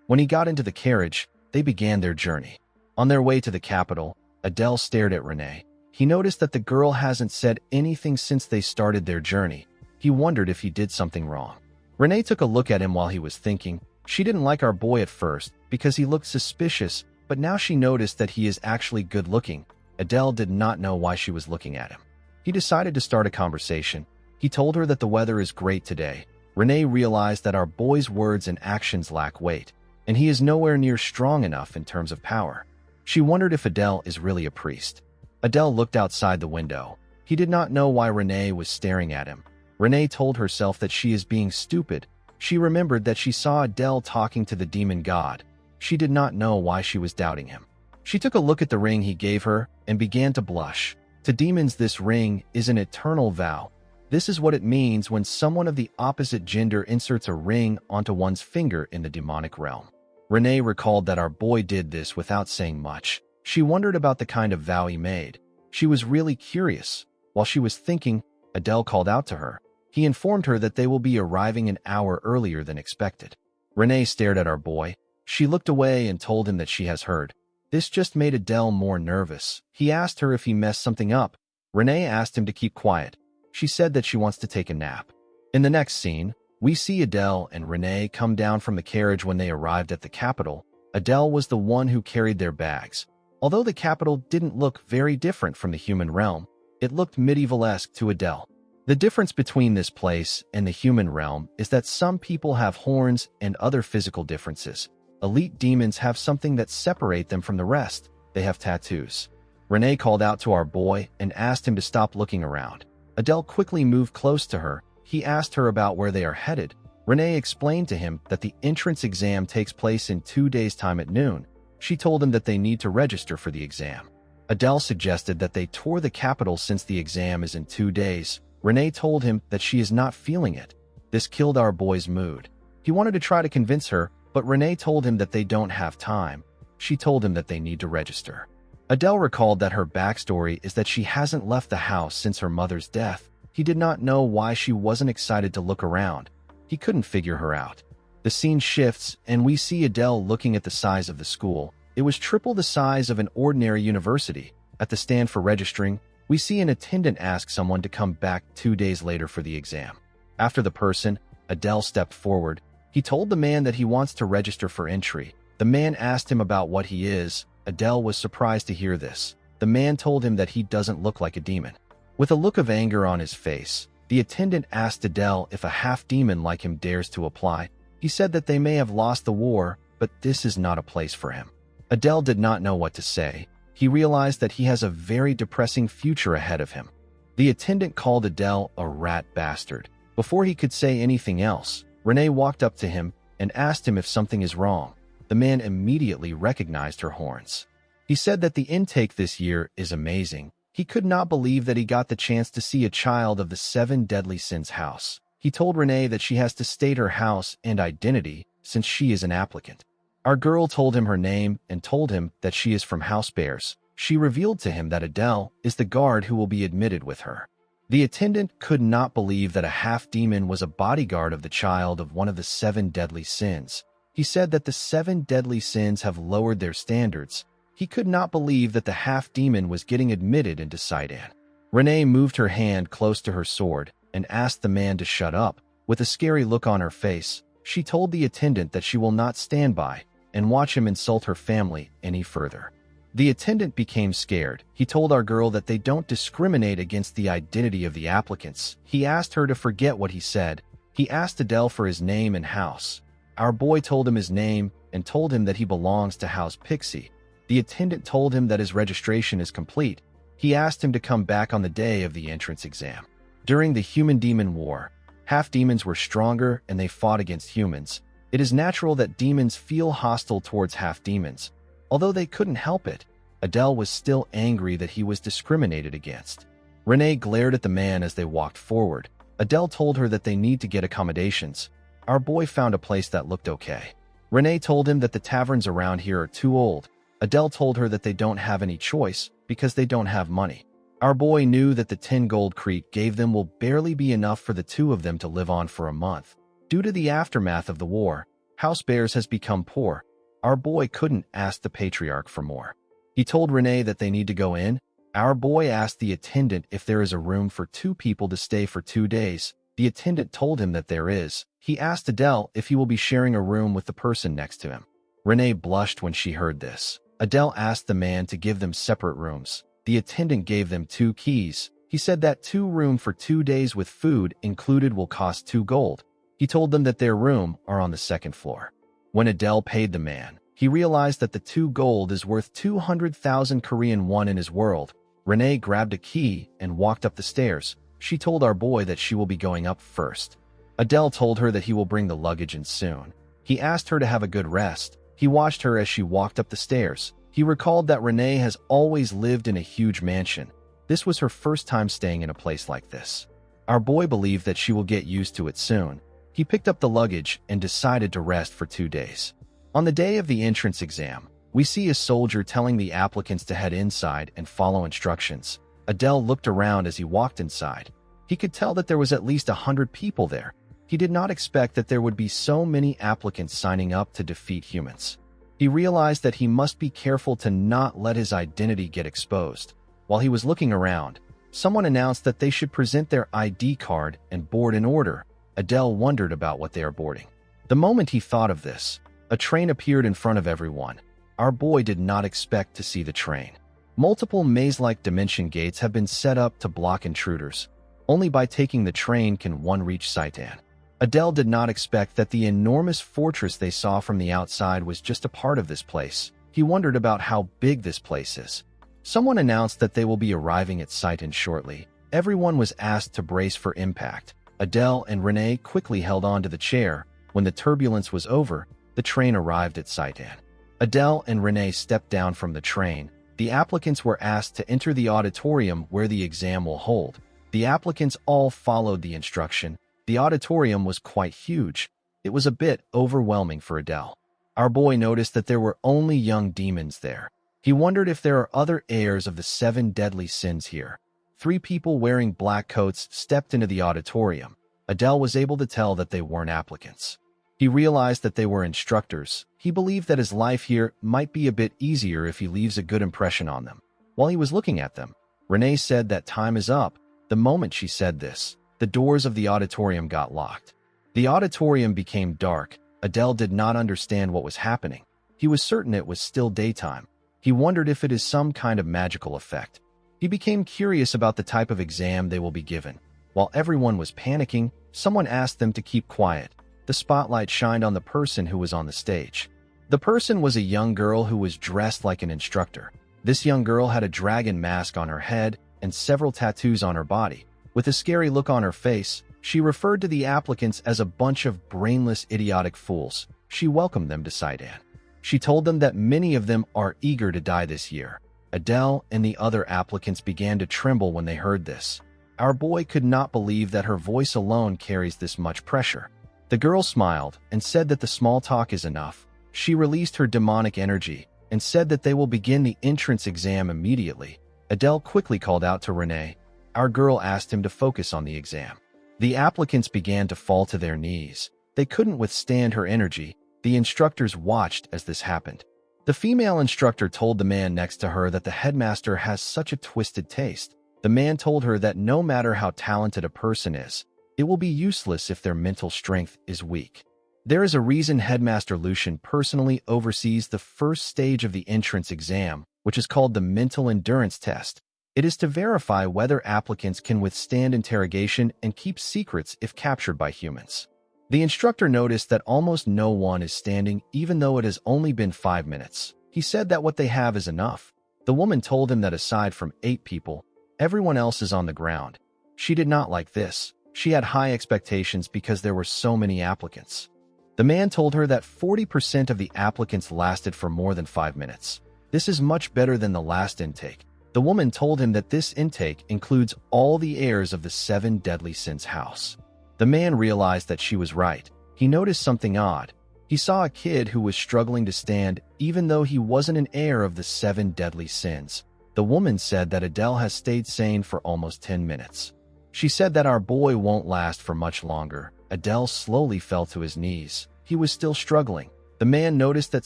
When he got into the carriage, they began their journey. On their way to the capital, Adele stared at Renee. He noticed that the girl hasn't said anything since they started their journey. He wondered if he did something wrong. Renee took a look at him while he was thinking. She didn't like our boy at first because he looked suspicious, but now she noticed that he is actually good-looking. Adele did not know why she was looking at him. He decided to start a conversation. He told her that the weather is great today. Renee realized that our boy's words and actions lack weight, and he is nowhere near strong enough in terms of power. She wondered if Adele is really a priest. Adele looked outside the window. He did not know why Renee was staring at him. Renee told herself that she is being stupid. She remembered that she saw Adele talking to the demon god. She did not know why she was doubting him. She took a look at the ring he gave her and began to blush. To demons, this ring is an eternal vow. This is what it means when someone of the opposite gender inserts a ring onto one's finger in the demonic realm. Renee recalled that our boy did this without saying much. She wondered about the kind of vow he made. She was really curious. While she was thinking, Adele called out to her. He informed her that they will be arriving an hour earlier than expected. Renee stared at our boy. She looked away and told him that she has heard. This just made Adele more nervous. He asked her if he messed something up. Renee asked him to keep quiet. She said that she wants to take a nap. In the next scene, we see Adele and Renee come down from the carriage when they arrived at the capital. Adele was the one who carried their bags. Although the capital didn't look very different from the human realm, it looked medieval-esque to Adele. The difference between this place and the human realm is that some people have horns and other physical differences. Elite demons have something that separates them from the rest. They have tattoos. Renee called out to our boy and asked him to stop looking around. Adele quickly moved close to her. He asked her about where they are headed. Renee explained to him that the entrance exam takes place in 2 days' time at noon. She told him that they need to register for the exam. Adele suggested that they tour the capital since the exam is in 2 days. Renee told him that she is not feeling it. This killed our boy's mood. He wanted to try to convince her, but Renee told him that they don't have time. She told him that they need to register. Adele recalled that her backstory is that she hasn't left the house since her mother's death. He did not know why she wasn't excited to look around. He couldn't figure her out. The scene shifts, and we see Adele looking at the size of the school. It was triple the size of an ordinary university. At the stand for registering, we see an attendant ask someone to come back 2 days later for the exam. After the person, Adele stepped forward. He told the man that he wants to register for entry. The man asked him about what he is. Adele was surprised to hear this. The man told him that he doesn't look like a demon. With a look of anger on his face, the attendant asked Adele if a half-demon like him dares to apply. He said that they may have lost the war, but this is not a place for him. Adele did not know what to say. He realized that he has a very depressing future ahead of him. The attendant called Adele a rat bastard. Before he could say anything else, Renee walked up to him and asked him if something is wrong. The man immediately recognized her horns. He said that the intake this year is amazing. He could not believe that he got the chance to see a child of the 7 deadly sins house. He told Renee that she has to state her house and identity since she is an applicant. Our girl told him her name and told him that she is from House Bears. She revealed to him that Adele is the guard who will be admitted with her. The attendant could not believe that a half-demon was a bodyguard of the child of one of the 7 deadly sins. He said that the 7 deadly sins have lowered their standards. He could not believe that the half-demon was getting admitted into Sidon. Renee moved her hand close to her sword and asked the man to shut up. With a scary look on her face, she told the attendant that she will not stand by and watch him insult her family any further. The attendant became scared. He told our girl that they don't discriminate against the identity of the applicants. He asked her to forget what he said. He asked Adele for his name and house. Our boy told him his name and told him that he belongs to House Pixie. The attendant told him that his registration is complete. He asked him to come back on the day of the entrance exam. During the Human-Demon War, half-demons were stronger and they fought against humans. It is natural that demons feel hostile towards half-demons. Although they couldn't help it, Adele was still angry that he was discriminated against. Renee glared at the man as they walked forward. Adele told her that they need to get accommodations. Our boy found a place that looked okay. Renee told him that the taverns around here are too old. Adele told her that they don't have any choice because they don't have money. Our boy knew that the 10 gold Crete gave them will barely be enough for the 2 of them to live on for a month. Due to the aftermath of the war, House Bears has become poor. Our boy couldn't ask the patriarch for more. He told Renee that they need to go in. Our boy asked the attendant if there is a room for 2 people to stay for 2 days. The attendant told him that there is. He asked Adele if he will be sharing a room with the person next to him. Renee blushed when she heard this. Adele asked the man to give them separate rooms. The attendant gave them 2 keys. He said that 2 rooms for 2 days with food included will cost 2 gold. He told them that their room are on the 2nd floor. When Adele paid the man, he realized that the 2 gold is worth 200,000 Korean won in his world. Renee grabbed a key and walked up the stairs. She told our boy that she will be going up first. Adele told her that he will bring the luggage in soon. He asked her to have a good rest. He watched her as she walked up the stairs. He recalled that Renee has always lived in a huge mansion. This was her first time staying in a place like this. Our boy believed that she will get used to it soon. He picked up the luggage and decided to rest for 2 days. On the day of the entrance exam, we see a soldier telling the applicants to head inside and follow instructions. Adele looked around as he walked inside. He could tell that there was at least 100 people there. He did not expect that there would be so many applicants signing up to defeat humans. He realized that he must be careful to not let his identity get exposed. While he was looking around, someone announced that they should present their ID card and board in order. Adele wondered about what they are boarding. The moment he thought of this, a train appeared in front of everyone. Our boy did not expect to see the train. Multiple maze-like dimension gates have been set up to block intruders. Only by taking the train can one reach Saitan. Adele did not expect that the enormous fortress they saw from the outside was just a part of this place. He wondered about how big this place is. Someone announced that they will be arriving at Saitan shortly. Everyone was asked to brace for impact. Adele and Renee quickly held on to the chair. When the turbulence was over, the train arrived at Saitan. Adele and Renee stepped down from the train. The applicants were asked to enter the auditorium where the exam will hold. The applicants all followed the instruction. The auditorium was quite huge. It was a bit overwhelming for Adele. Our boy noticed that there were only young demons there. He wondered if there are other heirs of the 7 deadly sins here. 3 people wearing black coats stepped into the auditorium. Adele was able to tell that they weren't applicants. He realized that they were instructors. He believed that his life here might be a bit easier if he leaves a good impression on them. While he was looking at them, Renee said that time is up. The moment she said this, the doors of the auditorium got locked. The auditorium became dark. Adele did not understand what was happening. He was certain it was still daytime. He wondered if it is some kind of magical effect. He became curious about the type of exam they will be given. While everyone was panicking, someone asked them to keep quiet. The spotlight shined on the person who was on the stage. The person was a young girl who was dressed like an instructor. This young girl had a dragon mask on her head and several tattoos on her body. With a scary look on her face, she referred to the applicants as a bunch of brainless, idiotic fools. She welcomed them to Saitan. She told them that many of them are eager to die this year. Adele and the other applicants began to tremble when they heard this. Our boy could not believe that her voice alone carries this much pressure. The girl smiled and said that the small talk is enough. She released her demonic energy and said that they will begin the entrance exam immediately. Adele quickly called out to Renee. Our girl asked him to focus on the exam. The applicants began to fall to their knees. They couldn't withstand her energy. The instructors watched as this happened. The female instructor told the man next to her that the headmaster has such a twisted taste. The man told her that no matter how talented a person is, it will be useless if their mental strength is weak. There is a reason Headmaster Lucian personally oversees the first stage of the entrance exam, which is called the mental endurance test. It is to verify whether applicants can withstand interrogation and keep secrets if captured by humans. The instructor noticed that almost no one is standing, even though it has only been 5 minutes. He said that what they have is enough. The woman told him that aside from 8 people, everyone else is on the ground. She did not like this. She had high expectations because there were so many applicants. The man told her that 40% of the applicants lasted for more than 5 minutes. This is much better than the last intake. The woman told him that this intake includes all the heirs of the 7 deadly sins house. The man realized that she was right. He noticed something odd. He saw a kid who was struggling to stand even though he wasn't an heir of the 7 deadly sins. The woman said that Adele has stayed sane for almost 10 minutes. She said that our boy won't last for much longer. Adele slowly fell to his knees. He was still struggling. The man noticed that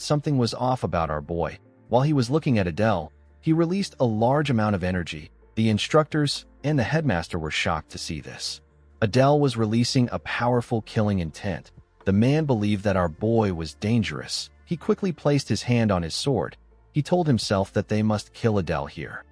something was off about our boy. While he was looking at Adele, he released a large amount of energy. The instructors and the headmaster were shocked to see this. Adele was releasing a powerful killing intent. The man believed that our boy was dangerous. He quickly placed his hand on his sword. He told himself that they must kill Adele here.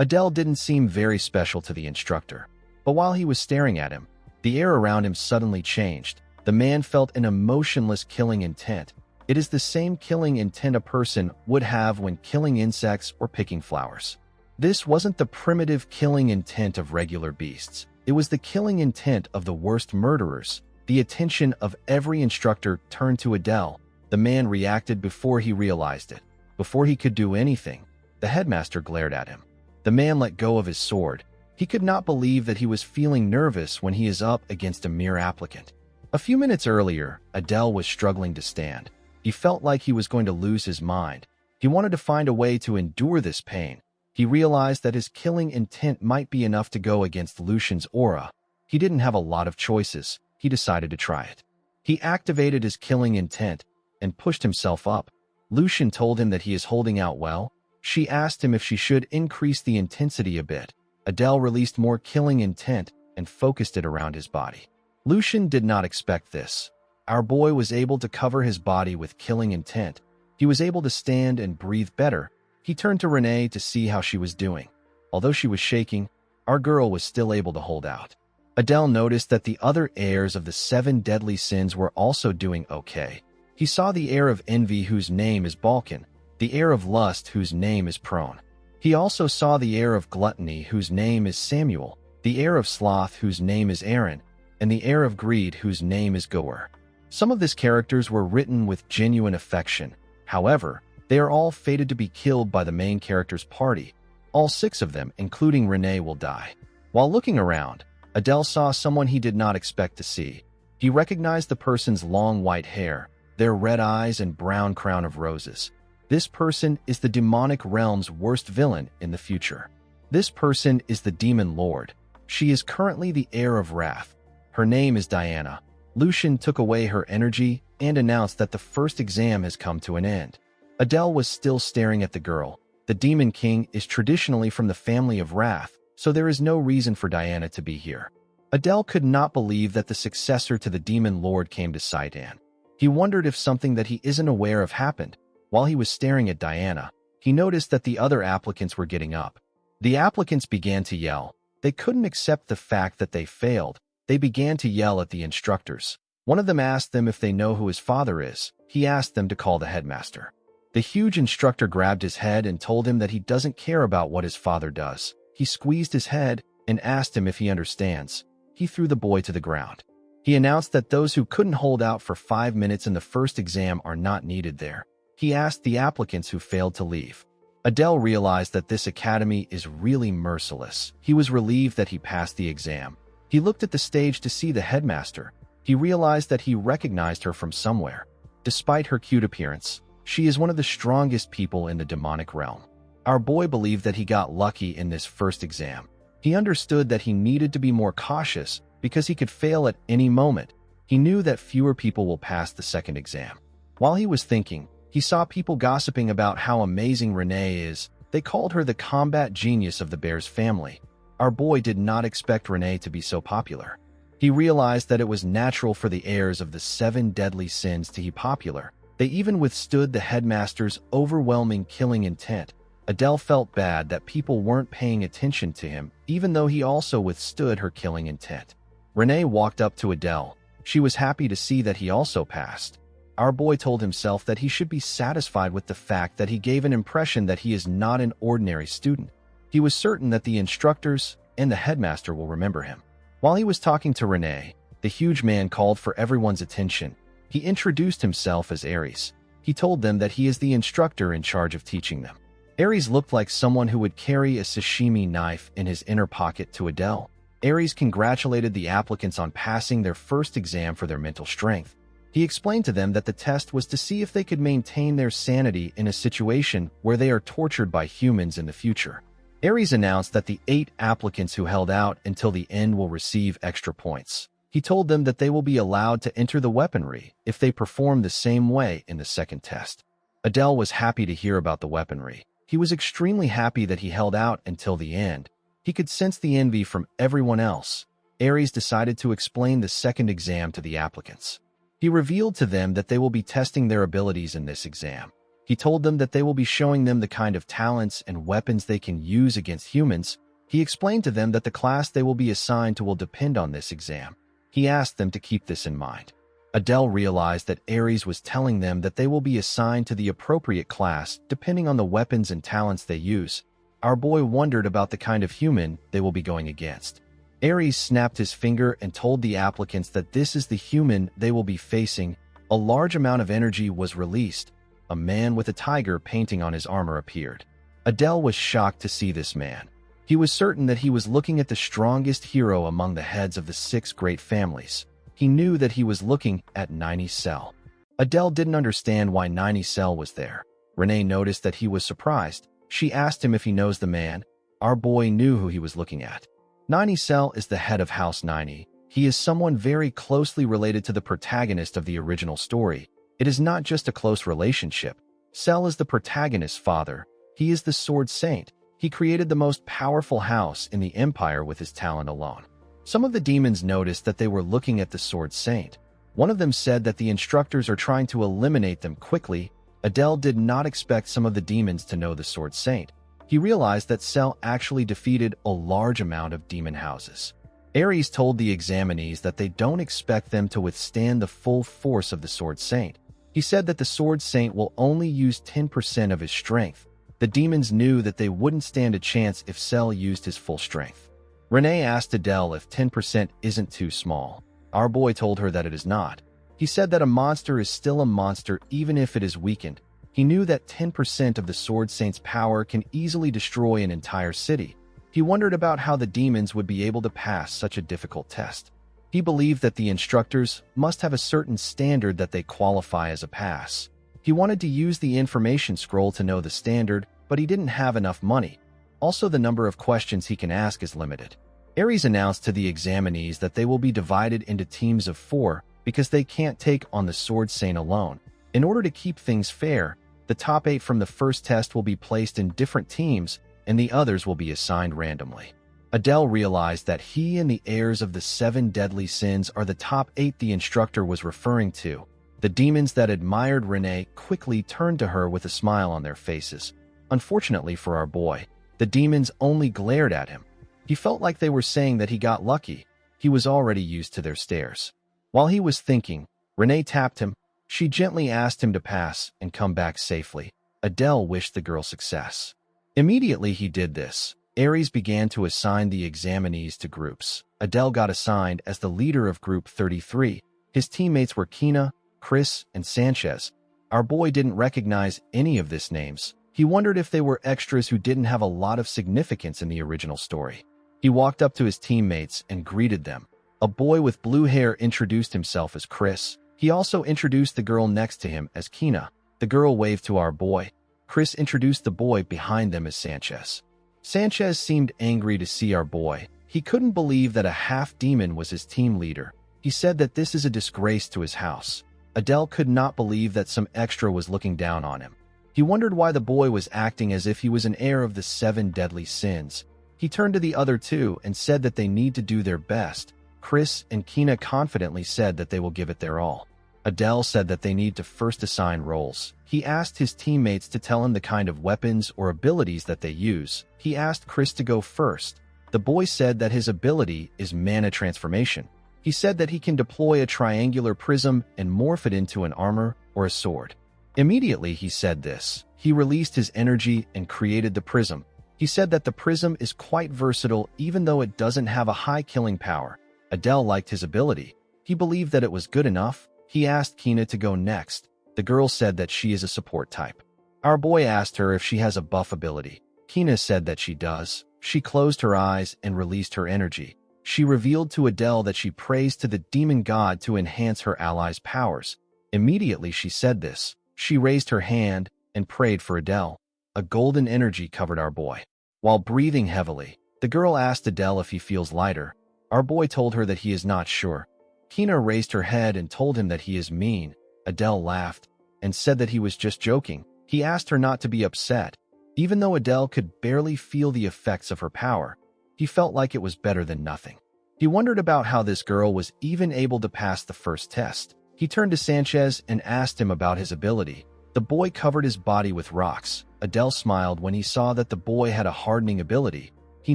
Adele didn't seem very special to the instructor, but while he was staring at him, the air around him suddenly changed. The man felt an emotionless killing intent. It is the same killing intent a person would have when killing insects or picking flowers. This wasn't the primitive killing intent of regular beasts. It was the killing intent of the worst murderers. The attention of every instructor turned to Adele. The man reacted before he realized it. Before he could do anything, the headmaster glared at him. The man let go of his sword. He could not believe that he was feeling nervous when he is up against a mere applicant. A few minutes earlier, Adele was struggling to stand. He felt like he was going to lose his mind. He wanted to find a way to endure this pain. He realized that his killing intent might be enough to go against Lucian's aura. He didn't have a lot of choices. He decided to try it. He activated his killing intent and pushed himself up. Lucian told him that he is holding out well. She asked him if she should increase the intensity a bit. Adele released more killing intent and focused it around his body. Lucian did not expect this. Our boy was able to cover his body with killing intent. He was able to stand and breathe better. He turned to Renee to see how she was doing. Although she was shaking, our girl was still able to hold out. Adele noticed that the other heirs of the 7 deadly sins were also doing okay. He saw the heir of envy whose name is Balkan, the heir of lust whose name is Prone. He also saw the heir of gluttony whose name is Samuel, the heir of sloth whose name is Aaron, and the heir of greed whose name is Goer. Some of these characters were written with genuine affection. However, they are all fated to be killed by the main character's party. All 6 of them, including Renee, will die. While looking around, Adele saw someone he did not expect to see. He recognized the person's long white hair, their red eyes and brown crown of roses. This person is the demonic realm's worst villain in the future. This person is the Demon Lord. She is currently the heir of wrath. Her name is Diana. Lucian took away her energy and announced that the first exam has come to an end. Adele was still staring at the girl. The Demon King is traditionally from the family of Wrath, so there is no reason for Diana to be here. Adele could not believe that the successor to the Demon Lord came to Saidan. He wondered if something that he isn't aware of happened. While he was staring at Diana, he noticed that the other applicants were getting up. The applicants began to yell. They couldn't accept the fact that they failed. They began to yell at the instructors. One of them asked them if they know who his father is. He asked them to call the headmaster. The huge instructor grabbed his head and told him that he doesn't care about what his father does. He squeezed his head and asked him if he understands. He threw the boy to the ground. He announced that those who couldn't hold out for 5 minutes in the first exam are not needed there. He asked the applicants who failed to leave. Adele realized that this academy is really merciless. He was relieved that he passed the exam. He looked at the stage to see the headmaster. He realized that he recognized her from somewhere. Despite her cute appearance, she is one of the strongest people in the demonic realm. Our boy believed that he got lucky in this first exam. He understood that he needed to be more cautious because he could fail at any moment. He knew that fewer people will pass the second exam. While he was thinking, he saw people gossiping about how amazing Renee is. They called her the combat genius of the Bears family. Our boy did not expect Renee to be so popular. He realized that it was natural for the heirs of the 7 deadly sins to be popular. They even withstood the headmaster's overwhelming killing intent. Adele felt bad that people weren't paying attention to him, even though he also withstood her killing intent. Renee walked up to Adele. She was happy to see that he also passed. Our boy told himself that he should be satisfied with the fact that he gave an impression that he is not an ordinary student. He was certain that the instructors and the headmaster will remember him. While he was talking to Renee, the huge man called for everyone's attention. He introduced himself as Ares. He told them that he is the instructor in charge of teaching them. Ares looked like someone who would carry a sashimi knife in his inner pocket to Adele. Ares congratulated the applicants on passing their first exam for their mental strength. He explained to them that the test was to see if they could maintain their sanity in a situation where they are tortured by humans in the future. Ares announced that the 8 applicants who held out until the end will receive extra points. He told them that they will be allowed to enter the weaponry if they perform the same way in the second test. Adele was happy to hear about the weaponry. He was extremely happy that he held out until the end. He could sense the envy from everyone else. Aries decided to explain the second exam to the applicants. He revealed to them that they will be testing their abilities in this exam. He told them that they will be showing them the kind of talents and weapons they can use against humans. He explained to them that the class they will be assigned to will depend on this exam. He asked them to keep this in mind. Adele realized that Aries was telling them that they will be assigned to the appropriate class depending on the weapons and talents they use. Our boy wondered about the kind of human they will be going against. Aries snapped his finger and told the applicants that this is the human they will be facing. A large amount of energy was released. A man with a tiger painting on his armor appeared. Adele was shocked to see this man. He was certain that he was looking at the strongest hero among the heads of the 6 great families. He knew that he was looking at Nini Cell. Adele didn't understand why Nini Cell was there. Renee noticed that he was surprised. She asked him if he knows the man. Our boy knew who he was looking at. Nini Cell is the head of House Nini. He is someone very closely related to the protagonist of the original story. It is not just a close relationship. Cell is the protagonist's father. He is the Sword Saint. He created the most powerful house in the Empire with his talent alone. Some of the demons noticed that they were looking at the Sword Saint. One of them said that the instructors are trying to eliminate them quickly. Adele did not expect some of the demons to know the Sword Saint. He realized that Cell actually defeated a large amount of demon houses. Aries told the examinees that they don't expect them to withstand the full force of the Sword Saint. He said that the Sword Saint will only use 10% of his strength. The demons knew that they wouldn't stand a chance if Cell used his full strength. Renee asked Adele if 10% isn't too small. Our boy told her that it is not. He said that a monster is still a monster even if it is weakened. He knew that 10% of the Sword Saint's power can easily destroy an entire city. He wondered about how the demons would be able to pass such a difficult test. He believed that the instructors must have a certain standard that they qualify as a pass. He wanted to use the information scroll to know the standard, but he didn't have enough money. Also, the number of questions he can ask is limited. Aries announced to the examinees that they will be divided into teams of 4 because they can't take on the Sword Saint alone. In order to keep things fair, the top 8 from the first test will be placed in different teams, and the others will be assigned randomly. Adele realized that he and the heirs of the 7 deadly sins are the top 8 the instructor was referring to. The demons that admired Renee quickly turned to her with a smile on their faces. Unfortunately for our boy, the demons only glared at him. He felt like they were saying that he got lucky. He was already used to their stares. While he was thinking, Renee tapped him. She gently asked him to pass and come back safely. Adele wished the girl success. Immediately he did this, Aries began to assign the examinees to groups. Adele got assigned as the leader of Group 33. His teammates were Kina, Chris, and Sanchez. Our boy didn't recognize any of these names. He wondered if they were extras who didn't have a lot of significance in the original story. He walked up to his teammates and greeted them. A boy with blue hair introduced himself as Chris. He also introduced the girl next to him as Kina. The girl waved to our boy. Chris introduced the boy behind them as Sanchez. Sanchez seemed angry to see our boy. He couldn't believe that a half-demon was his team leader. He said that this is a disgrace to his house. Adele could not believe that some extra was looking down on him. He wondered why the boy was acting as if he was an heir of the 7 deadly sins. He turned to the other 2 and said that they need to do their best. Chris and Kina confidently said that they will give it their all. Adele said that they need to first assign roles. He asked his teammates to tell him the kind of weapons or abilities that they use. He asked Chris to go first. The boy said that his ability is mana transformation. He said that he can deploy a triangular prism and morph it into an armor or a sword. Immediately he said this. He released his energy and created the prism. He said that the prism is quite versatile even though it doesn't have a high killing power. Adele liked his ability. He believed that it was good enough. He asked Kina to go next. The girl said that she is a support type. Our boy asked her if she has a buff ability. Kina said that she does. She closed her eyes and released her energy. She revealed to Adele that she prays to the demon god to enhance her allies' powers. Immediately she said this. She raised her hand and prayed for Adele. A golden energy covered our boy. While breathing heavily, the girl asked Adele if he feels lighter. Our boy told her that he is not sure. Kina raised her head and told him that he is mean. Adele laughed and said that he was just joking. He asked her not to be upset. Even though Adele could barely feel the effects of her power, he felt like it was better than nothing. He wondered about how this girl was even able to pass the first test. He turned to Sanchez and asked him about his ability. The boy covered his body with rocks. Adele smiled when he saw that the boy had a hardening ability. He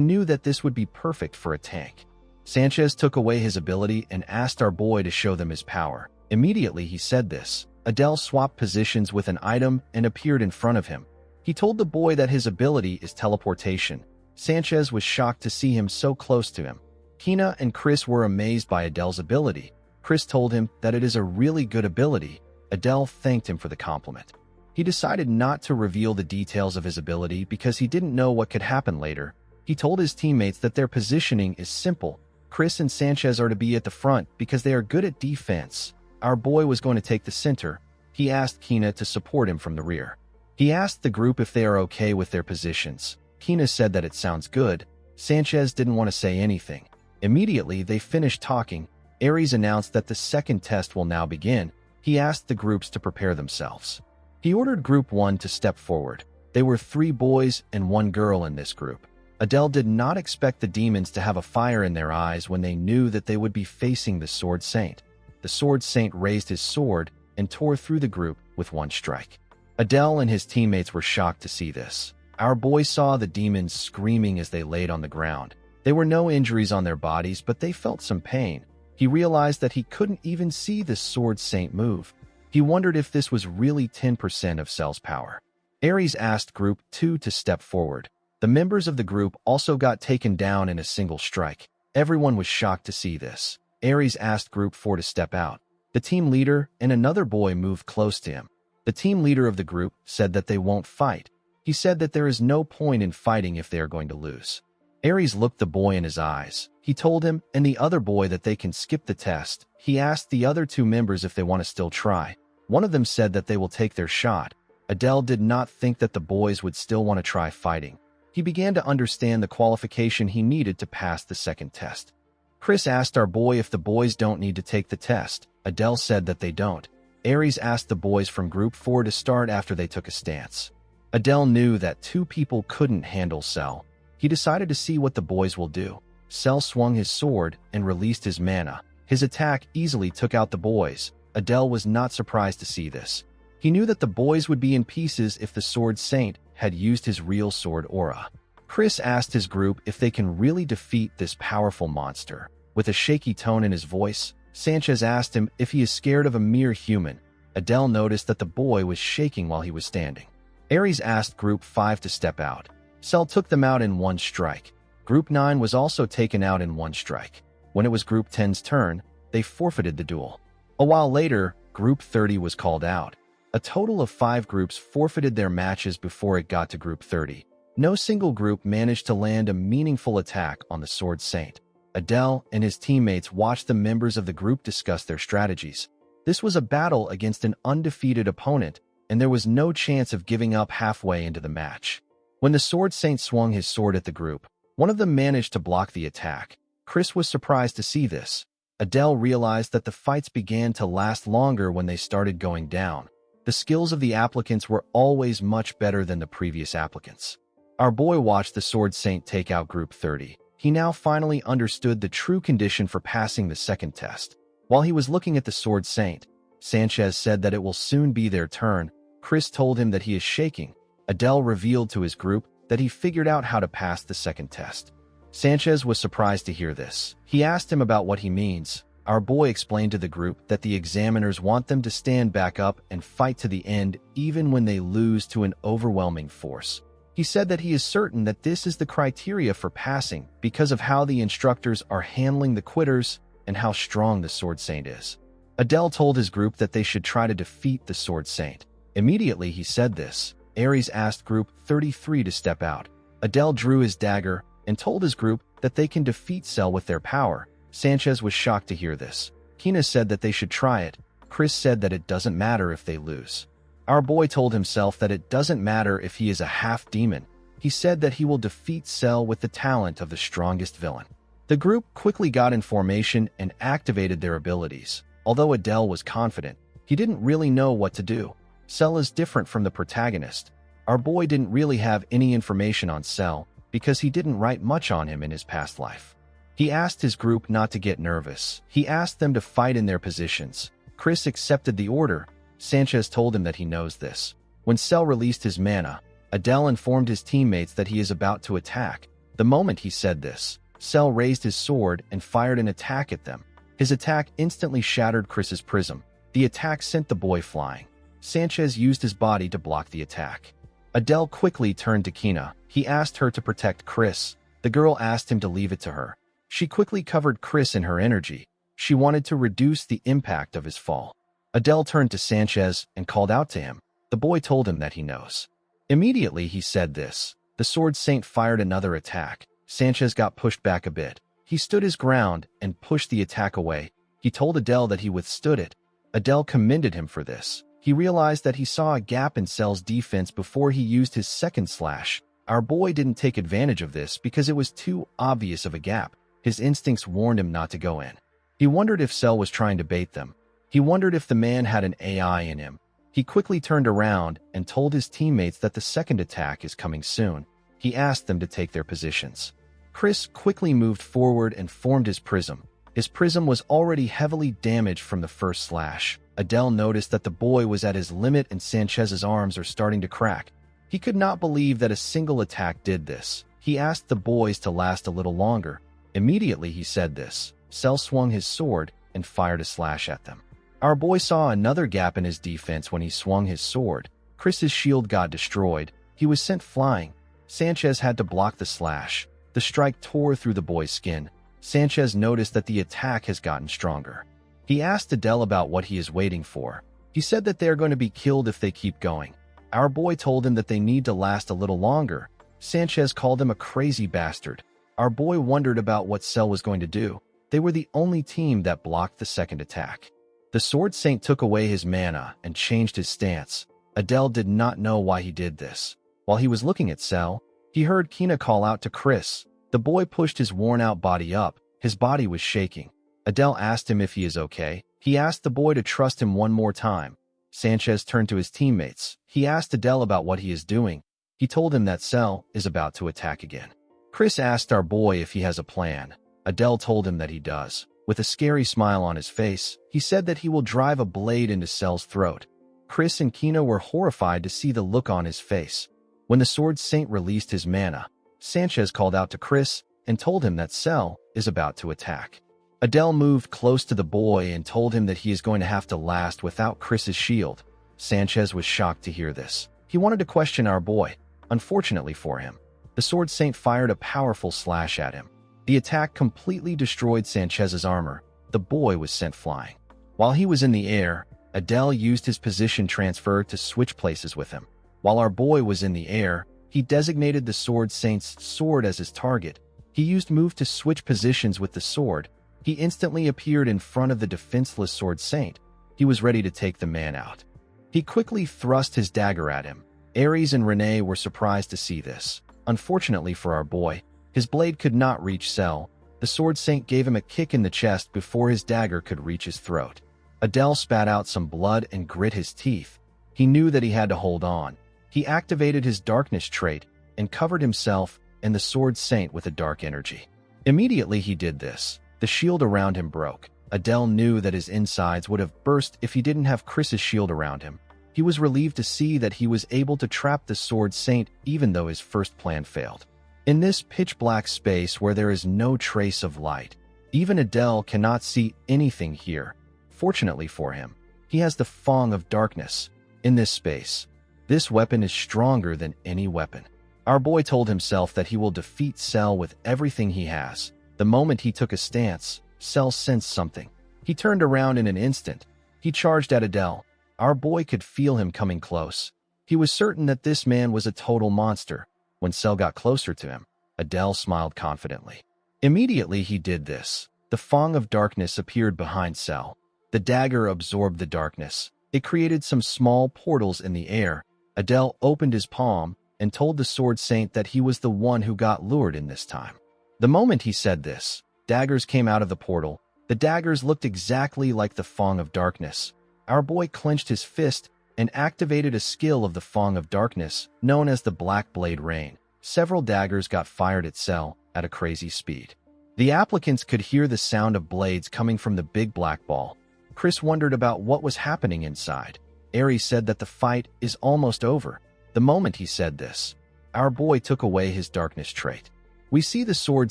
knew that this would be perfect for a tank. Sanchez took away his ability and asked our boy to show them his power. Immediately he said this. Adele swapped positions with an item and appeared in front of him. He told the boy that his ability is teleportation. Sanchez was shocked to see him so close to him. Kina and Chris were amazed by Adele's ability. Chris told him that it is a really good ability. Adele thanked him for the compliment. He decided not to reveal the details of his ability because he didn't know what could happen later. He told his teammates that their positioning is simple. Chris and Sanchez are to be at the front because they are good at defense. Our boy was going to take the center. He asked Kina to support him from the rear. He asked the group if they are okay with their positions. Kina said that it sounds good. Sanchez didn't want to say anything. Immediately, they finished talking. Ares announced that the second test will now begin. He asked the groups to prepare themselves. He ordered Group 1 to step forward. There were 3 boys and 1 girl in this group. Adele did not expect the demons to have a fire in their eyes when they knew that they would be facing the Sword Saint. The Sword Saint raised his sword and tore through the group with 1 strike. Adele and his teammates were shocked to see this. Our boy saw the demons screaming as they laid on the ground. There were no injuries on their bodies, but they felt some pain. He realized that he couldn't even see the Sword Saint move. He wondered if this was really 10% of Cell's power. Ares asked Group 2 to step forward. The members of the group also got taken down in a single strike. Everyone was shocked to see this. Ares asked Group 4 to step out. The team leader and another boy moved close to him. The team leader of the group said that they won't fight. He said that there is no point in fighting if they are going to lose. Ares looked the boy in his eyes. He told him and the other boy that they can skip the test. He asked the other 2 members if they want to still try. One of them said that they will take their shot. Adele did not think that the boys would still want to try fighting. He began to understand the qualification he needed to pass the second test. Chris asked our boy if the boys don't need to take the test. Adele said that they don't. Ares asked the boys from Group 4 to start after they took a stance. Adele knew that 2 people couldn't handle Cell. He decided to see what the boys will do. Cell swung his sword and released his mana. His attack easily took out the boys. Adele was not surprised to see this. He knew that the boys would be in pieces if the Sword Saint had used his real sword aura. Chris asked his group if they can really defeat this powerful monster. With a shaky tone in his voice, Sanchez asked him if he is scared of a mere human. Adele noticed that the boy was shaking while he was standing. Ares asked Group 5 to step out. Cell took them out in 1 strike. Group 9 was also taken out in 1 strike. When it was Group 10's turn, they forfeited the duel. A while later, Group 30 was called out. A total of 5 groups forfeited their matches before it got to Group 30. No single group managed to land a meaningful attack on the Sword Saint. Adele and his teammates watched the members of the group discuss their strategies. This was a battle against an undefeated opponent, and there was no chance of giving up halfway into the match. When the Sword Saint swung his sword at the group, one of them managed to block the attack. Chris was surprised to see this. Adele realized that the fights began to last longer when they started going down. The skills of the applicants were always much better than the previous applicants. Our boy watched the Sword Saint take out Group 30. He now finally understood the true condition for passing the second test. While he was looking at the Sword Saint, Sanchez said that it will soon be their turn. Chris told him that he is shaking. Adele revealed to his group that he figured out how to pass the second test. Sanchez was surprised to hear this. He asked him about what he means. Our boy explained to the group that the examiners want them to stand back up and fight to the end even when they lose to an overwhelming force. He said that he is certain that this is the criteria for passing because of how the instructors are handling the quitters and how strong the Sword Saint is. Adele told his group that they should try to defeat the Sword Saint. Immediately he said this. Ares asked Group 33 to step out. Adele drew his dagger and told his group that they can defeat Cell with their power. Sanchez was shocked to hear this. Kina said that they should try it. Chris said that it doesn't matter if they lose. Our boy told himself that it doesn't matter if he is a half-demon. He said that he will defeat Cell with the talent of the strongest villain. The group quickly got in formation and activated their abilities. Although Adele was confident, he didn't really know what to do. Cell is different from the protagonist. Our boy didn't really have any information on Cell because he didn't write much on him in his past life. He asked his group not to get nervous. He asked them to fight in their positions. Chris accepted the order. Sanchez told him that he knows this. When Cell released his mana, Adele informed his teammates that he is about to attack. The moment he said this, Cell raised his sword and fired an attack at them. His attack instantly shattered Chris's prism. The attack sent the boy flying. Sanchez used his body to block the attack. Adele quickly turned to Kina. He asked her to protect Chris. The girl asked him to leave it to her. She quickly covered Chris in her energy. She wanted to reduce the impact of his fall. Adele turned to Sanchez and called out to him. The boy told him that he knows. Immediately he said this. The Sword Saint fired another attack. Sanchez got pushed back a bit. He stood his ground and pushed the attack away. He told Adele that he withstood it. Adele commended him for this. He realized that he saw a gap in Cell's defense before he used his second slash. Our boy didn't take advantage of this because it was too obvious of a gap. His instincts warned him not to go in. He wondered if Cell was trying to bait them. He wondered if the man had an AI in him. He quickly turned around and told his teammates that the second attack is coming soon. He asked them to take their positions. Chris quickly moved forward and formed his prism. His prism was already heavily damaged from the first slash. Adele noticed that the boy was at his limit and Sanchez's arms are starting to crack. He could not believe that a single attack did this. He asked the boys to last a little longer. Immediately he said this. Cell swung his sword and fired a slash at them. Our boy saw another gap in his defense when he swung his sword. Chris's shield got destroyed. He was sent flying. Sanchez had to block the slash. The strike tore through the boy's skin. Sanchez noticed that the attack has gotten stronger. He asked Adele about what he is waiting for. He said that they are going to be killed if they keep going. Our boy told him that they need to last a little longer. Sanchez called him a crazy bastard. Our boy wondered about what Cell was going to do. They were the only team that blocked the second attack. The Sword Saint took away his mana and changed his stance. Adele did not know why he did this. While he was looking at Cell, he heard Kina call out to Chris. The boy pushed his worn-out body up. His body was shaking. Adele asked him if he is okay. He asked the boy to trust him one more time. Sanchez turned to his teammates. He asked Adele about what he is doing. He told him that Cell is about to attack again. Chris asked our boy if he has a plan. Adele told him that he does. With a scary smile on his face, he said that he will drive a blade into Cell's throat. Chris and Kina were horrified to see the look on his face. When the Sword Saint released his mana, Sanchez called out to Chris and told him that Cell is about to attack. Adele moved close to the boy and told him that he is going to have to last without Chris's shield. Sanchez was shocked to hear this. He wanted to question our boy. Unfortunately for him, the Sword Saint fired a powerful slash at him. The attack completely destroyed Sanchez's armor. The boy was sent flying. While he was in the air, Adele used his position transfer to switch places with him. While our boy was in the air, he designated the Sword Saint's sword as his target. He used move to switch positions with the sword. He instantly appeared in front of the defenseless Sword Saint. He was ready to take the man out. He quickly thrust his dagger at him. Ares and Renee were surprised to see this. Unfortunately for our boy, his blade could not reach Cell. The Sword Saint gave him a kick in the chest before his dagger could reach his throat. Adele spat out some blood and grit his teeth. He knew that he had to hold on. He activated his darkness trait and covered himself and the Sword Saint with a dark energy. Immediately he did this. The shield around him broke. Adele knew that his insides would have burst if he didn't have Chris's shield around him. He was relieved to see that he was able to trap the Sword Saint even though his first plan failed. In this pitch-black space where there is no trace of light, even Adele cannot see anything here. Fortunately for him, he has the Fong of Darkness. In this space, this weapon is stronger than any weapon. Our boy told himself that he will defeat Cell with everything he has. The moment he took a stance, Cell sensed something. He turned around in an instant. He charged at Adele. Our boy could feel him coming close. He was certain that this man was a total monster. When Cell got closer to him, Adele smiled confidently. Immediately he did this. The Fong of Darkness appeared behind Cell. The dagger absorbed the darkness. It created some small portals in the air. Adele opened his palm and told the Sword Saint that he was the one who got lured in this time. The moment he said this, Daggers came out of the portal. The daggers looked exactly like the Fong of Darkness. Our boy clenched his fist and activated a skill of the Fong of Darkness, known as the Black Blade Rain. Several daggers got fired at Cell at a crazy speed. The applicants could hear the sound of blades coming from the big black ball. Chris wondered about what was happening inside. Aries said that the fight is almost over. The moment he said this, our boy took away his darkness trait. We see the Sword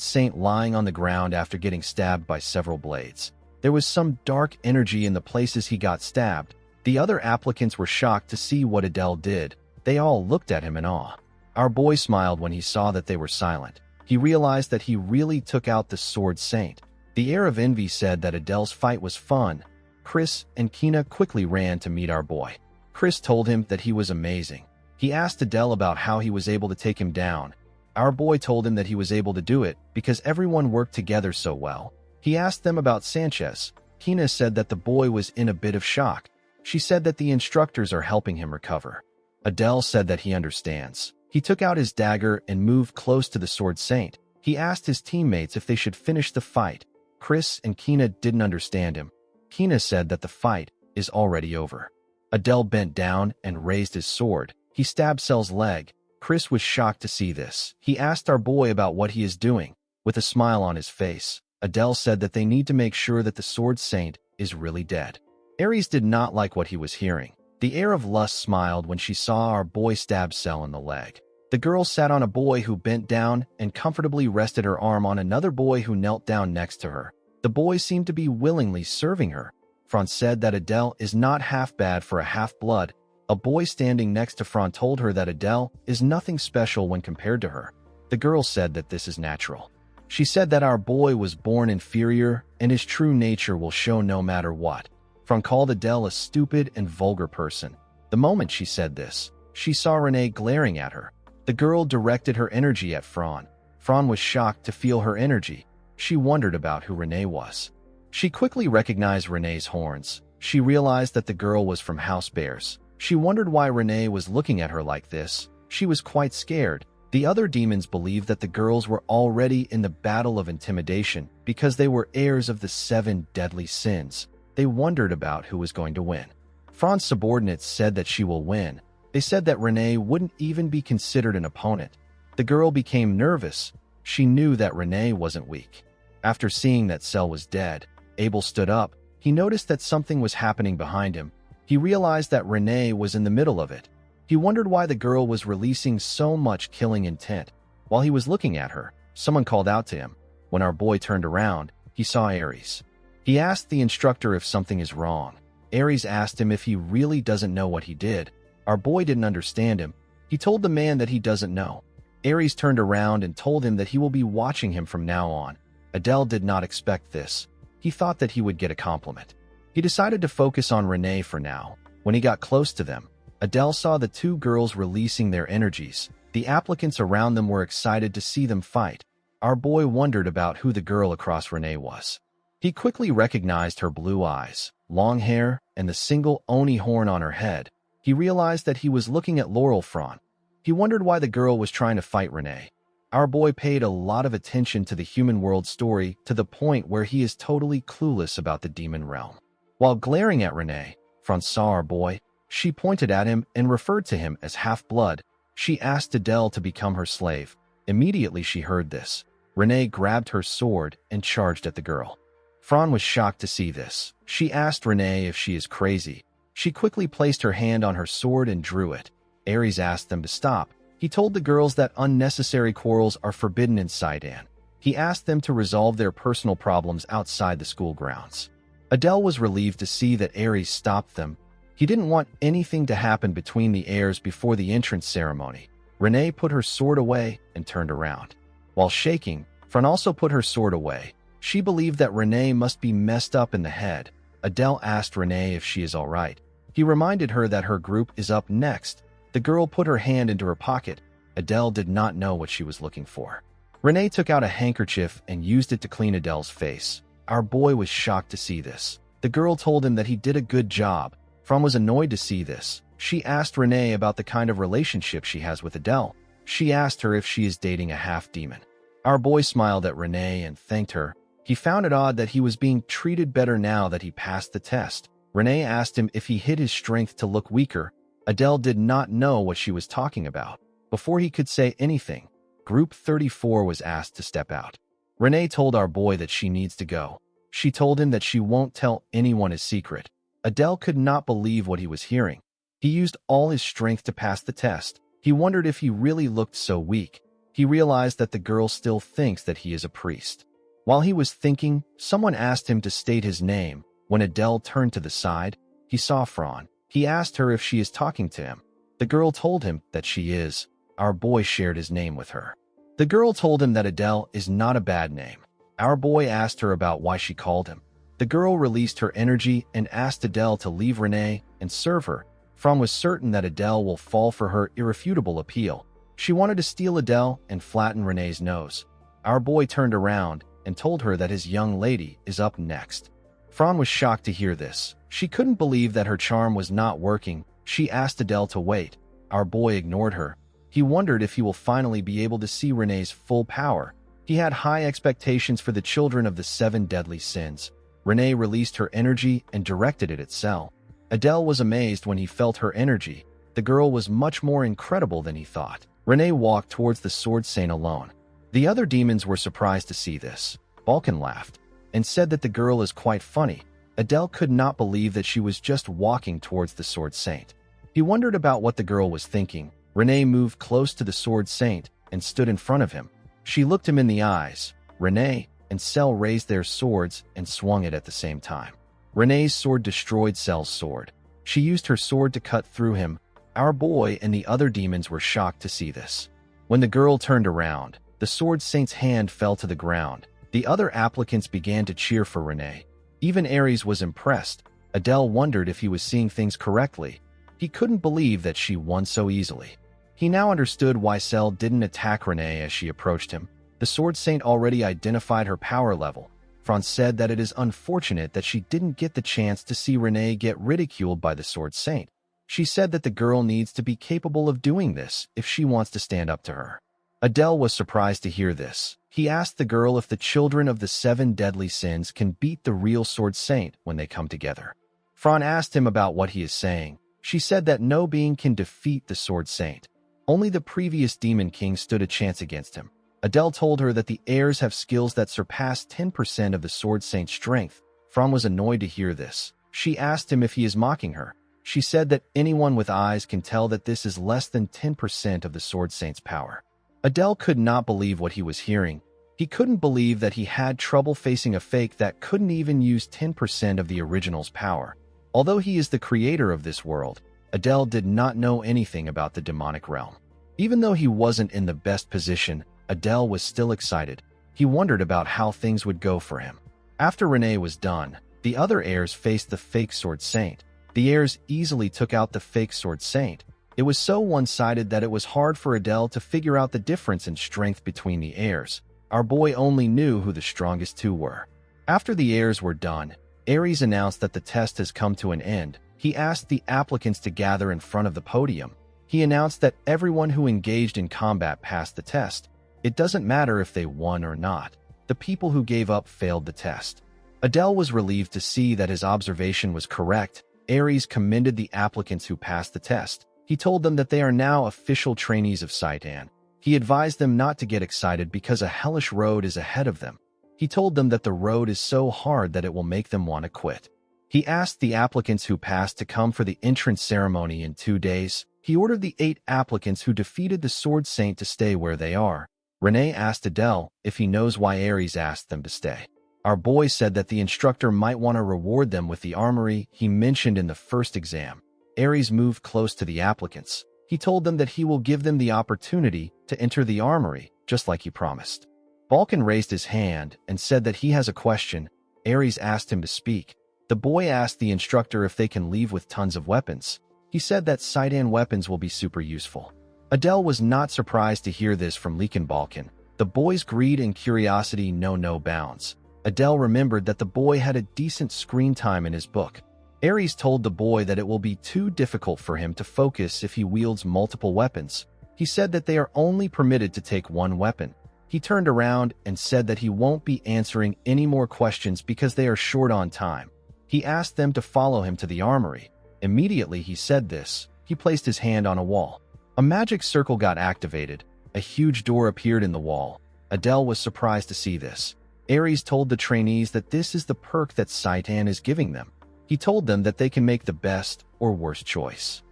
Saint lying on the ground after getting stabbed by several blades. There was some dark energy in the places he got stabbed. The other applicants were shocked to see what Adele did. They all looked at him in awe. Our boy smiled when he saw that they were silent. He realized that he really took out the Sword Saint. The Heir of Envy said that Adele's fight was fun. Chris and Kina quickly ran to meet our boy. Chris told him that he was amazing. He asked Adele about how he was able to take him down. Our boy told him that he was able to do it because everyone worked together so well. He asked them about Sanchez. Kina said that the boy was in a bit of shock. She said that the instructors are helping him recover. Adele said that he understands. He took out his dagger and moved close to the Sword Saint. He asked his teammates if they should finish the fight. Chris and Kina didn't understand him. Kina said that the fight is already over. Adele bent down and raised his sword. He stabbed Cell's leg. Chris was shocked to see this. He asked our boy about what he is doing. With a smile on his face, Adele said that they need to make sure that the Sword Saint is really dead. Aries did not like what he was hearing. The Heir of Lust smiled when she saw our boy stab Cell in the leg. The girl sat on a boy who bent down and comfortably rested her arm on another boy who knelt down next to her. The boy seemed to be willingly serving her. Fran said that Adele is not half bad for a half-blood. A boy standing next to Fran told her that Adele is nothing special when compared to her. The girl said that this is natural. She said that our boy was born inferior and his true nature will show no matter what. Fran called Adele a stupid and vulgar person. The moment she said this, she saw Renee glaring at her. The girl directed her energy at Fran. Fran was shocked to feel her energy. She wondered about who Renee was. She quickly recognized Renee's horns. She realized that the girl was from House Bears. She wondered why Renee was looking at her like this. She was quite scared. The other demons believed that the girls were already in the battle of intimidation because they were heirs of the 7 deadly sins. They wondered about who was going to win. Fran's subordinates said that she will win. They said that Renee wouldn't even be considered an opponent. The girl became nervous. She knew that Renee wasn't weak. After seeing that Cell was dead, Abel stood up. He noticed that something was happening behind him. He realized that Renee was in the middle of it. He wondered why the girl was releasing so much killing intent. While he was looking at her, someone called out to him. When our boy turned around, he saw Aries. He asked the instructor if something is wrong. Aries asked him if he really doesn't know what he did. Our boy didn't understand him. He told the man that he doesn't know. Aries turned around and told him that he will be watching him from now on. Adele did not expect this. He thought that he would get a compliment. He decided to focus on Renee for now. When he got close to them, Adele saw the 2 girls releasing their energies. The applicants around them were excited to see them fight. Our boy wondered about who the girl across Renee was. He quickly recognized her blue eyes, long hair, and the single Oni horn on her head. He realized that he was looking at Laurel Fran. He wondered why the girl was trying to fight Renee. Our boy paid a lot of attention to the human world story to the point where he is totally clueless about the demon realm. While glaring at Renee, Fran saw our boy. She pointed at him and referred to him as half-blood. She asked Adele to become her slave. Immediately she heard this. Renee grabbed her sword and charged at the girl. Fran was shocked to see this. She asked Renee if she is crazy. She quickly placed her hand on her sword and drew it. Aries asked them to stop. He told the girls that unnecessary quarrels are forbidden in Sidon. He asked them to resolve their personal problems outside the school grounds. Adele was relieved to see that Aries stopped them. He didn't want anything to happen between the heirs before the entrance ceremony. Renee put her sword away and turned around. While shaking, Fran also put her sword away. She believed that Renee must be messed up in the head. Adele asked Renee if she is all right. He reminded her that her group is up next. The girl put her hand into her pocket. Adele did not know what she was looking for. Renee took out a handkerchief and used it to clean Adele's face. Our boy was shocked to see this. The girl told him that he did a good job. Fran was annoyed to see this. She asked Renee about the kind of relationship she has with Adele. She asked her if she is dating a half-demon. Our boy smiled at Renee and thanked her. He found it odd that he was being treated better now that he passed the test. Renee asked him if he hid his strength to look weaker. Adele did not know what she was talking about. Before he could say anything, Group 34 was asked to step out. Renee told our boy that she needs to go. She told him that she won't tell anyone his secret. Adele could not believe what he was hearing. He used all his strength to pass the test. He wondered if he really looked so weak. He realized that the girl still thinks that he is a priest. While he was thinking, someone asked him to state his name. When Adele turned to the side, he saw Fran. He asked her if she is talking to him. The girl told him that she is. Our boy shared his name with her. The girl told him that Adele is not a bad name. Our boy asked her about why she called him. The girl released her energy and asked Adele to leave Renee and serve her. Fran was certain that Adele will fall for her irrefutable appeal. She wanted to steal Adele and flatten Renee's nose. Our boy turned around and told her that his young lady is up next. Fran was shocked to hear this. She couldn't believe that her charm was not working. She asked Adele to wait. Our boy ignored her. He wondered if he will finally be able to see Renee's full power. He had high expectations for the children of the 7 deadly sins. Renee released her energy and directed it at Cell. Adele was amazed when he felt her energy. The girl was much more incredible than he thought. Renee walked towards the Sword Saint alone. The other demons were surprised to see this. Balkan laughed and said that the girl is quite funny. Adele could not believe that she was just walking towards the Sword Saint. He wondered about what the girl was thinking. Renee moved close to the Sword Saint and stood in front of him. She looked him in the eyes. Renee and Cell raised their swords and swung it at the same time. Renee's sword destroyed Cell's sword. She used her sword to cut through him. Our boy and the other demons were shocked to see this. When the girl turned around, the Sword Saint's hand fell to the ground. The other applicants began to cheer for Renee. Even Ares was impressed. Adele wondered if he was seeing things correctly. He couldn't believe that she won so easily. He now understood why Cell didn't attack Renee as she approached him. The Sword Saint already identified her power level. Fran said that it is unfortunate that she didn't get the chance to see Renee get ridiculed by the Sword Saint. She said that the girl needs to be capable of doing this if she wants to stand up to her. Adele was surprised to hear this. He asked the girl if the children of the 7 deadly sins can beat the real Sword Saint when they come together. Fran asked him about what he is saying. She said that no being can defeat the Sword Saint. Only the previous Demon King stood a chance against him. Adele told her that the heirs have skills that surpass 10% of the Sword Saint's strength. Fran was annoyed to hear this. She asked him if he is mocking her. She said that anyone with eyes can tell that this is less than 10% of the Sword Saint's power. Adele could not believe what he was hearing. He couldn't believe that he had trouble facing a fake that couldn't even use 10% of the original's power. Although he is the creator of this world, Adele did not know anything about the demonic realm. Even though he wasn't in the best position, Adele was still excited. He wondered about how things would go for him. After Renee was done, the other heirs faced the fake Sword Saint. The heirs easily took out the fake Sword Saint. It was so one-sided that it was hard for Adele to figure out the difference in strength between the heirs. Our boy only knew who the strongest two were. After the heirs were done, Ares announced that the test has come to an end. He asked the applicants to gather in front of the podium. He announced that everyone who engaged in combat passed the test. It doesn't matter if they won or not. The people who gave up failed the test. Adele was relieved to see that his observation was correct. Ares commended the applicants who passed the test. He told them that they are now official trainees of Saitan. He advised them not to get excited because a hellish road is ahead of them. He told them that the road is so hard that it will make them want to quit. He asked the applicants who passed to come for the entrance ceremony in 2 days. He ordered the 8 applicants who defeated the Sword Saint to stay where they are. Renee asked Adele if he knows why Ares asked them to stay. Our boy said that the instructor might want to reward them with the armory he mentioned in the first exam. Ares moved close to the applicants. He told them that he will give them the opportunity to enter the armory, just like he promised. Balkan raised his hand and said that he has a question. Ares asked him to speak. The boy asked the instructor if they can leave with tons of weapons. He said that Saitan weapons will be super useful. Adele was not surprised to hear this from Leakin Balkan. The boy's greed and curiosity know no bounds. Adele remembered that the boy had a decent screen time in his book. Ares told the boy that it will be too difficult for him to focus if he wields multiple weapons. He said that they are only permitted to take one weapon. He turned around and said that he won't be answering any more questions because they are short on time. He asked them to follow him to the armory. Immediately he said this, he placed his hand on a wall. A magic circle got activated. A huge door appeared in the wall. Adele was surprised to see this. Ares told the trainees that this is the perk that Saitan is giving them. He told them that they can make the best or worst choice.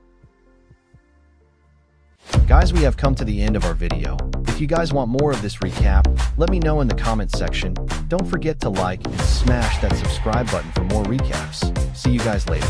Guys, we have come to the end of our video. If you guys want more of this recap, let me know in the comments section. Don't forget to like and smash that subscribe button for more recaps. See you guys later.